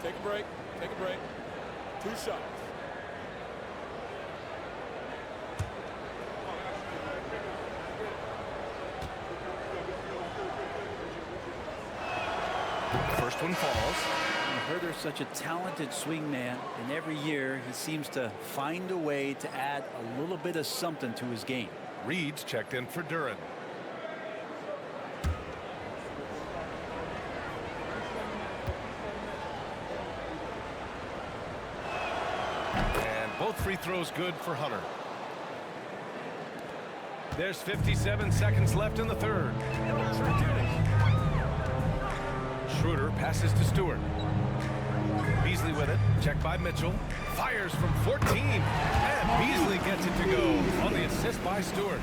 Take a break. Take a break. 2 shots. First one falls. Herder's such a talented swing man, and every year he seems to find a way to add a little bit of something to his game. Reed's checked in for Duran. And both free throws good for Hunter. There's 57 seconds left in the third. Schroeder passes to Stewart. Beasley with it. Checked by Mitchell. Fires from 14. And Beasley gets it to go on the assist by Stewart.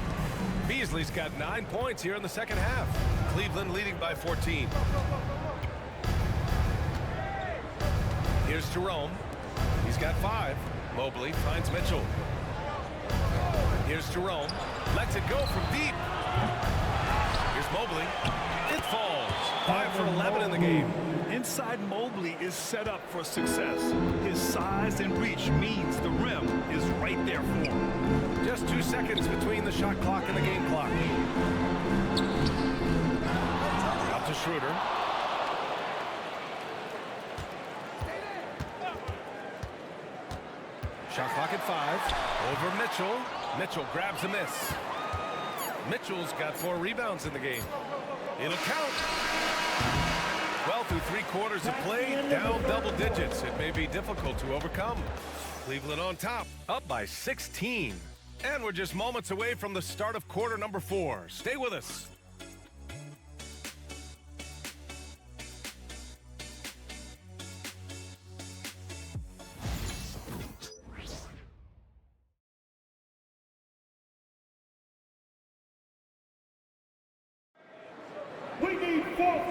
Beasley's got 9 points here in the second half. Cleveland leading by 14. Here's Jerome. He's got 5. Mobley finds Mitchell. Here's Jerome. Lets it go from deep. Here's Mobley. It falls. 5 for 11 in the game. Inside Mobley is set up for success. His size and reach means the rim is right there for him. Just 2 seconds between the shot clock and the game clock. Out to Schroeder. Shot clock at 5. Over Mitchell. Mitchell grabs a miss. Mitchell's got 4 rebounds in the game. It'll count. Well, through 3 quarters of play, down double digits. It may be difficult to overcome. Cleveland on top, up by 16. And we're just moments away from the start of quarter number 4. Stay with us.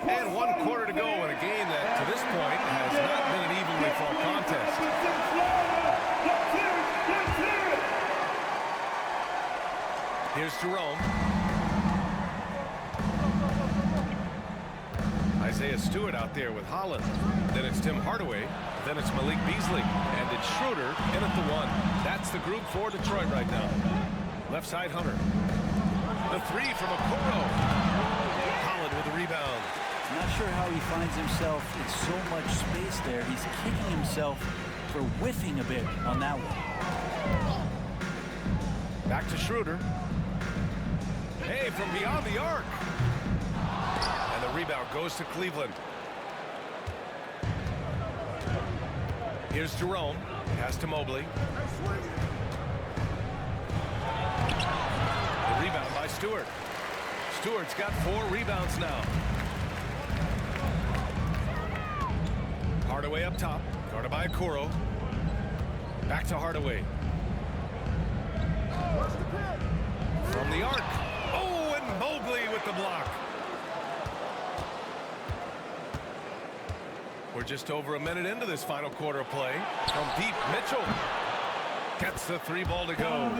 And 1 quarter to go in a game that, to this point, has not been an evenly fought contest. Here's Jerome. Isaiah Stewart out there with Holland. Then it's Tim Hardaway. Then it's Malik Beasley. And it's Schroeder in at the 1. That's the group for Detroit right now. Left side, Hunter. The 3 from Okoro. With a rebound. Not sure how he finds himself in so much space there. He's kicking himself for whiffing a bit on that one. Back to Schroeder. Hey, from beyond the arc. And the rebound goes to Cleveland. Here's Jerome. Pass to Mobley. The rebound by Stewart. Stewart's got 4 rebounds now. Hardaway up top, guarded by Okoro. Back to Hardaway. From the arc. Oh, and Mobley with the block. We're just over a minute into this final quarter of play. From deep, Mitchell gets the 3 ball to go.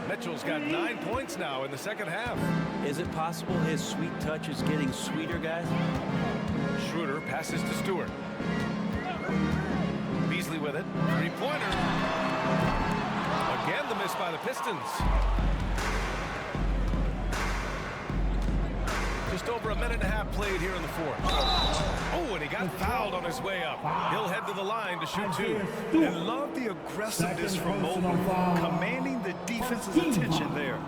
Mitchell's got 9 points now in the second half. Is it possible his sweet touch is getting sweeter, guys? Schroeder passes to Stewart. Beasley with it. 3-pointer. Again, the miss by the Pistons. Just over a minute and a half played here in the 4th. Oh, and he got fouled on his way up. He'll head to the line to shoot 2. And love the aggressiveness from Mobley, commanding the defense's attention there.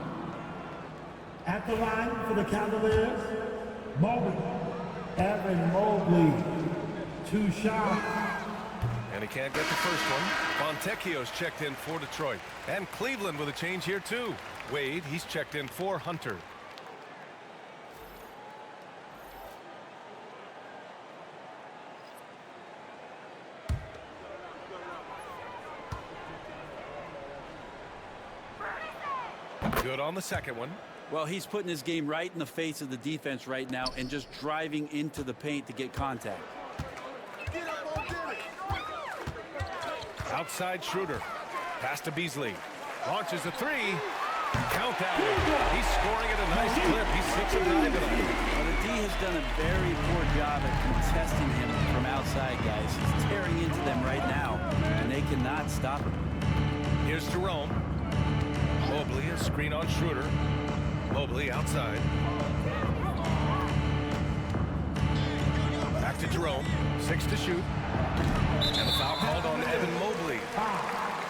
At the line for the Cavaliers, Mobley. Evan Mobley. 2 shots. And he can't get the first one. Fontecchio's checked in for Detroit. And Cleveland with a change here, too. Wade, he's checked in for Hunter. Good on the second one. Well, he's putting his game right in the face of the defense right now and just driving into the paint to get contact. Outside Schroeder. Pass to Beasley. Launches a three. Count that. He's scoring at a nice clip. He's 6 of 9 tonight. Well, the D has done a very poor job at contesting him from outside, guys. He's tearing into them right now, and they cannot stop him. Here's Jerome. Mobley, a screen on Schroeder. Mobley outside. Back to Jerome. 6 to shoot. And the foul called on Evan Mobley.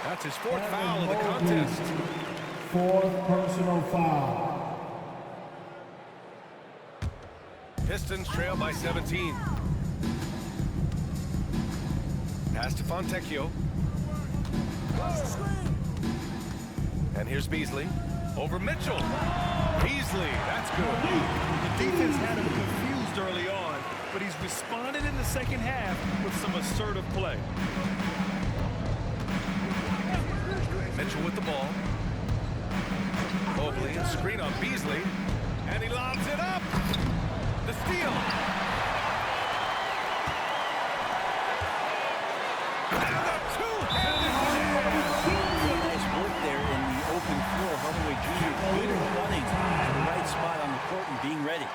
That's his 4th foul of the contest. 4th personal foul. Pistons trail by 17. Pass to Fontecchio. And here's Beasley. Over Mitchell. Beasley, that's good. The defense had him confused early on, but he's responded in the second half with some assertive play. Mitchell with the ball. Mobley, a screen on Beasley. And he lobs it up. The steal. And the two-handed jam. Nice work there in the open floor. Hardaway Jr. good running at the right spot on the court and being ready.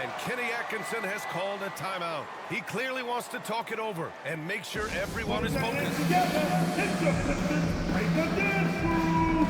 And Kenny Atkinson has called a timeout. He clearly wants to talk it over and make sure everyone is focused. Together, it's the Pistons break the dance move.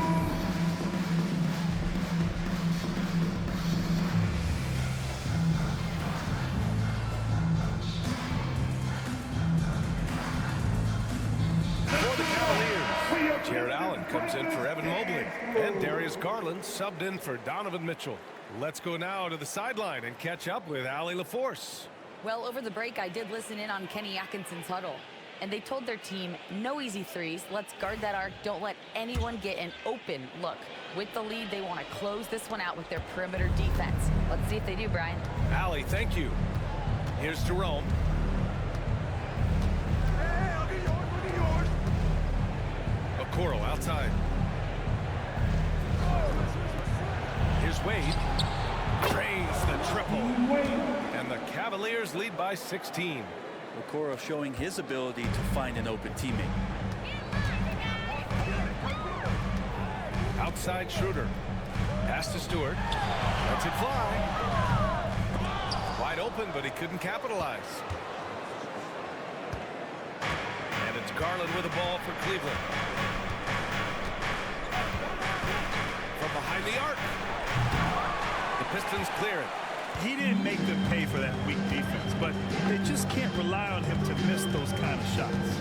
For the Cavaliers, Jared Allen comes in for Evan Mobley. And Darius Garland subbed in for Donovan Mitchell. Let's go now to the sideline and catch up with Allie LaForce. Well, over the break, I did listen in on Kenny Atkinson's huddle. And they told their team, no easy threes. Let's guard that arc. Don't let anyone get an open look. With the lead, they want to close this one out with their perimeter defense. Let's see if they do, Brian. Allie, thank you. Here's Jerome. Okoro outside. Here's Wade. Drains the triple. And the Cavaliers lead by 16. Okoro showing his ability to find an open teammate. Outside Schroeder. Pass to Stewart. Lets it fly. Wide open, but he couldn't capitalize. And it's Garland with the ball for Cleveland. From behind the arc. The Pistons clear it. He didn't make them pay for that weak defense, but they just can't rely on him to miss those kind of shots.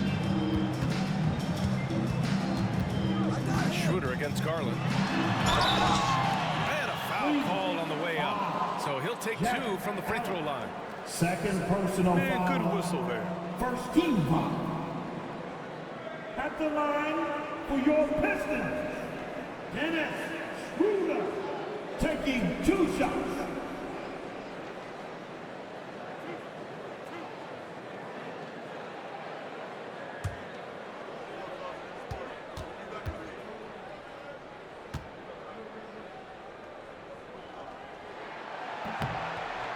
Schroeder against Garland. And a foul called on the way up. So he'll take 2 from the free throw line. 2nd personal Man, foul. good whistle there. 1st team foul. At the line for your Pistons, Dennis Schroeder taking 2 shots.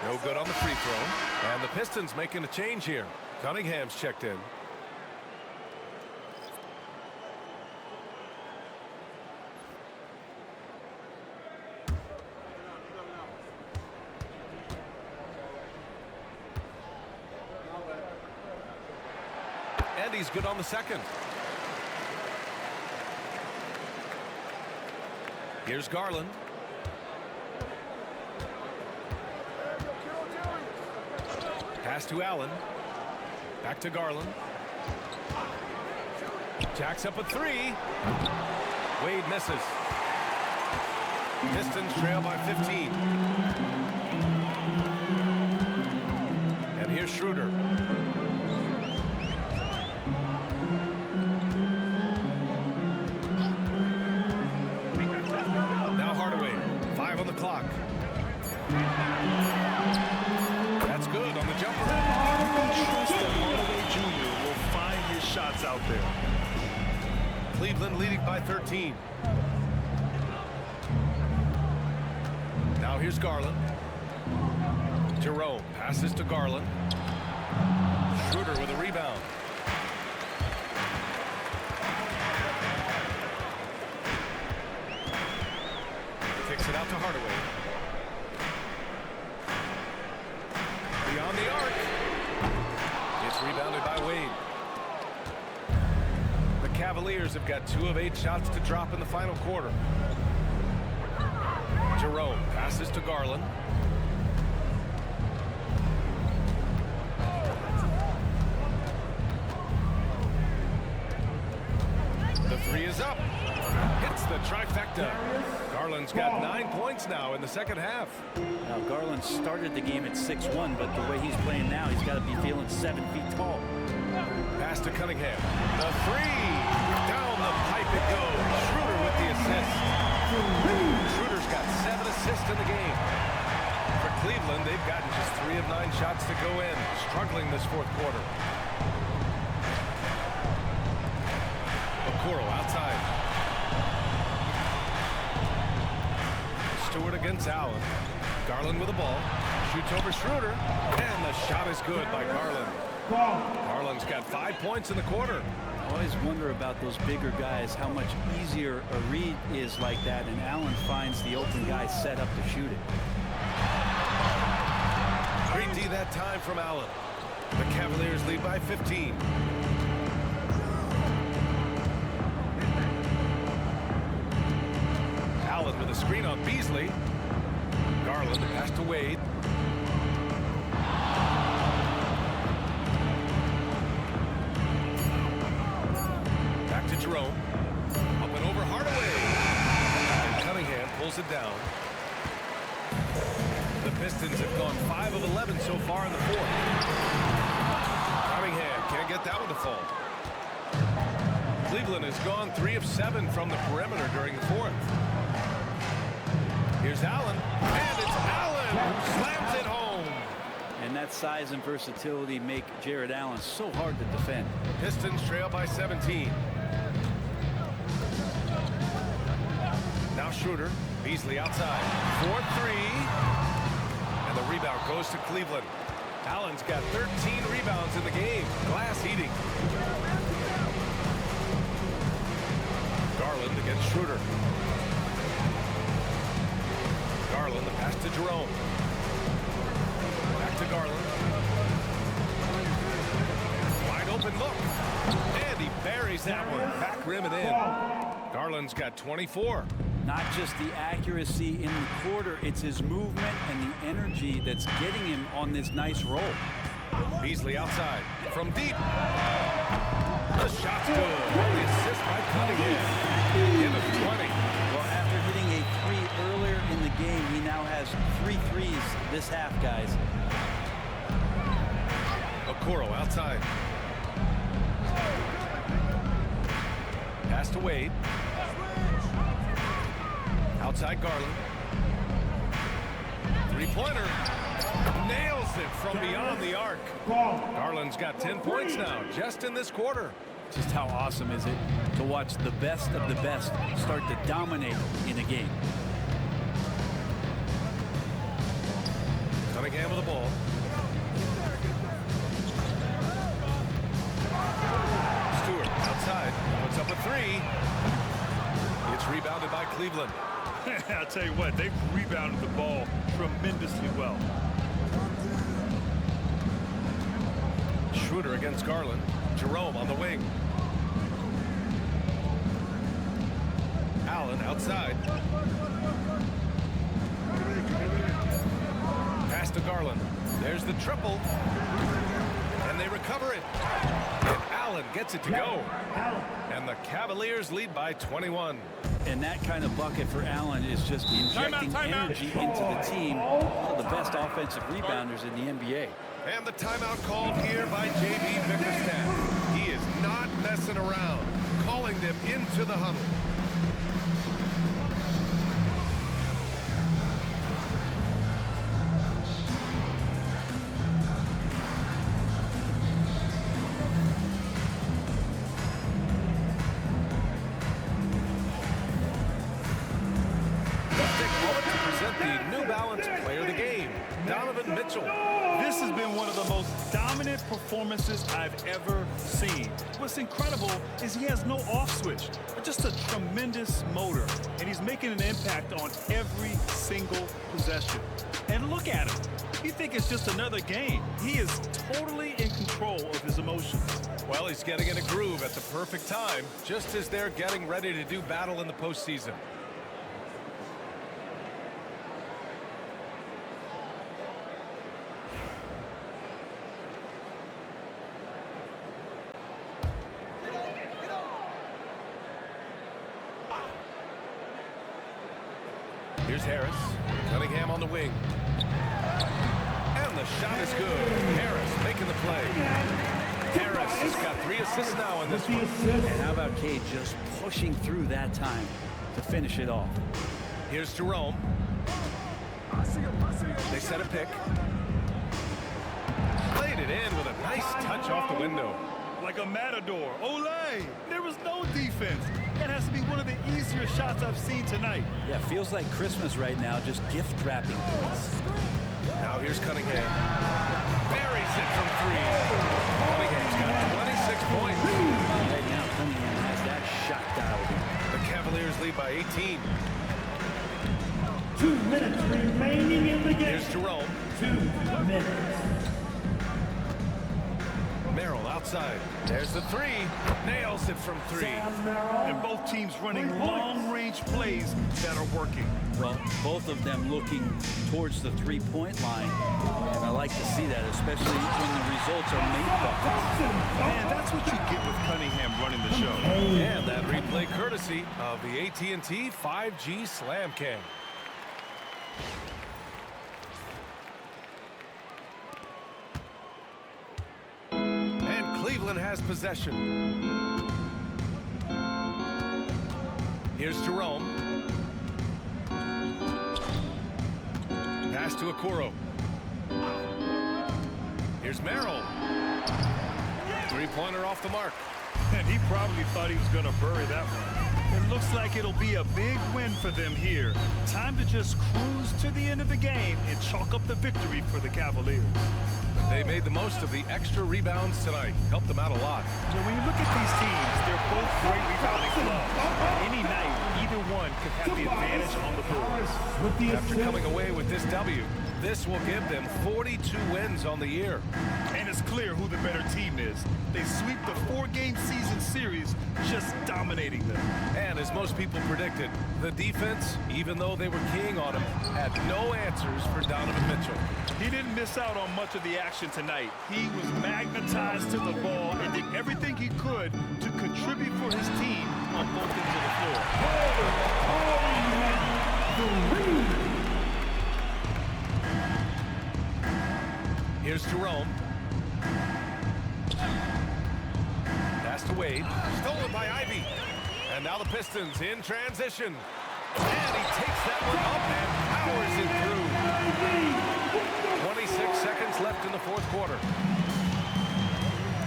No good on the free throw. And the Pistons making a change here. Cunningham's checked in. And he's good on the second. Here's Garland. Pass to Allen. Back to Garland. Jacks up a 3. Wade misses. Pistons trail by 15. And here's Schroeder. Now Hardaway. 5 on the clock. That's good on the jumper. Trust that Hardaway Jr. will find his shots out there. Cleveland leading by 13. here's Garland. Jerome passes to Garland. Schroeder with a rebound. Kicks it out to Hardaway. Beyond the arc. It's rebounded by Wade. The Cavaliers have got 2 of 8 shots to drop in the final quarter. Jerome passes to Garland. The 3 is up. Hits the trifecta. Garland's got 9 points now in the second half. Now Garland started the game at 6'1", but the way he's playing now, he's got to be feeling 7 feet tall. Pass to Cunningham. The 3. Down the pipe it goes. Schroeder with the assist. Schroeder's got 7 assists in the game. For Cleveland, they've gotten just 3 of 9 shots to go in. Struggling this fourth quarter. Okoro outside. Stewart against Allen. Garland with the ball. Shoots over Schroeder. And the shot is good by Garland. Garland's got 5 points in the quarter. I always wonder about those bigger guys, how much easier a read is like that, and Allen finds the open guy set up to shoot it. Great D that time from Allen. The Cavaliers lead by 15. Allen with a screen on Beasley. Garland the pass to Wade. Back to Jerome. Up and over Hardaway. And Cunningham pulls it down. The Pistons have gone 5 of 11 so far in the fourth. Cunningham can't get that one to fall. Cleveland has gone 3 of 7 from the perimeter during the fourth. Here's Allen, and it's Allen who slams it home. And that size and versatility make Jared Allen so hard to defend. Pistons trail by 17. Now Schroeder, Beasley outside. 4-3. And the rebound goes to Cleveland. Allen's got 13 rebounds in the game. Glass eating. Garland against Schroeder. Garland, the pass to Jerome. Back to Garland. Wide open look. And he buries that one. Back rim and in. Garland's got 24. Not just the accuracy in the quarter, it's his movement and the energy that's getting him on this nice roll. Beasley outside. From deep. The shot's good. The assist by Cunningham. Give him 20. Well, after hitting a 3 earlier in the game, he now has 3 threes this half, guys. Okoro outside. Pass to Wade. Outside Garland. 3-pointer. Nails it from beyond the arc. Garland's got 10 points now, just in this quarter. Just how awesome is it to watch the best of the best start to dominate in a game. Cunningham with the ball. Stewart outside. Puts up a 3. It's rebounded by Cleveland. I'll tell you what, they've rebounded the ball tremendously well. Schroeder against Garland. Jerome on the wing. Allen outside. Pass to Garland. There's the triple. And they recover it. And Allen gets it to go. And the Cavaliers lead by 21. And that kind of bucket for Allen is just injecting energy into the team. One of the best offensive rebounders in the NBA. And the timeout called here by J.B. Bickerstaff. He is not messing around, calling them into the huddle. Donovan Mitchell. This has been one of the most dominant performances I've ever seen. What's incredible is he has no off switch, but just a tremendous motor, and he's making an impact on every single possession. And look at him. You think it's just another game. He is totally in control of his emotions. Well, he's getting in a groove at the perfect time, just as they're getting ready to do battle in the postseason. Here's Harris. Cunningham on the wing. And the shot is good. Harris making the play. Harris has got 3 assists now in this one. And how about Cade just pushing through that time to finish it off? Here's Jerome. They set a pick. Played it in with a nice touch off the window. Like a matador. Olay! There was no defense. That has to be one of the easier shots I've seen tonight. Yeah, feels like Christmas right now, just gift wrapping points. Now here's Cunningham. Buries it from 3. Cunningham's got 26 points. Right now, Cunningham has that shot dialed in. The Cavaliers lead by 18. 2 minutes remaining in the game. Here's Jerome. 2 minutes. Merrill outside. There's the 3. Nails it from 3. And both teams running long-range plays that are working. Well, both of them looking towards the three-point line. And I like to see that, especially when the results are made buckets. Man, that's what you get with Cunningham running the show. And that replay courtesy of the AT&T 5G Slam Cam. Cleveland has possession. Here's Jerome. Pass to Okoro. Here's Merrill. 3-pointer off the mark. And he probably thought he was going to bury that one. It looks like it'll be a big win for them here. Time to just cruise to the end of the game and chalk up the victory for the Cavaliers. They made the most of the extra rebounds tonight. Helped them out a lot. So when you look at these teams, they're both great rebounding clubs. Any night, either one could have the advantage on the boards. After coming away with this W, this will give them 42 wins on the year. And it's clear who the better team is. They sweep the 4-game season series, just dominating them. And as most people predicted, the defense, even though they were keying on him, had no answers for Donovan Mitchell. He didn't miss out on much of the action tonight. He was magnetized to the ball and did everything he could to contribute for his team on both ends of the floor. Here's Jerome. Pass to Wade. Stolen by Ivy. And now the Pistons in transition. And he takes that one up and powers it through. 26 seconds left in the 4th quarter.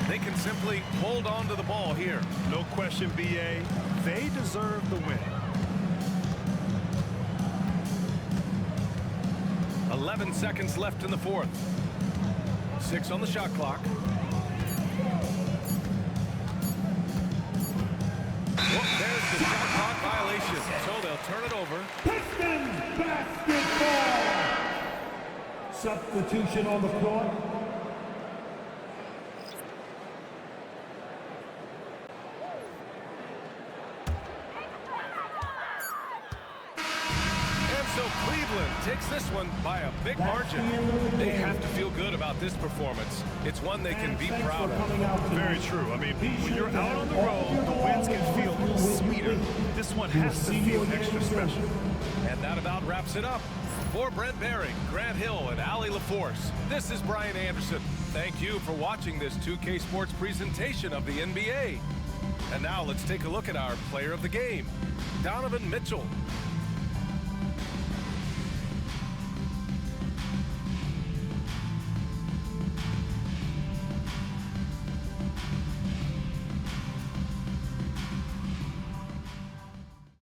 They can simply hold on to the ball here. No question, B.A. They deserve the win. 11 seconds left in the 4th. 6 on the shot clock. Well, there's the shot clock violation, so they'll turn it over. Pistons basketball. Substitution on the court. So Cleveland takes this one by a big margin. They have to feel good about this performance. It's one they can be proud of. Very true. I mean, when you're out on the road, the wins can feel a little sweeter. This one has to feel extra special. And that about wraps it up. For Brent Behring, Grant Hill, and Allie LaForce, this is Brian Anderson. Thank you for watching this 2K Sports presentation of the NBA. And now let's take a look at our player of the game, Donovan Mitchell.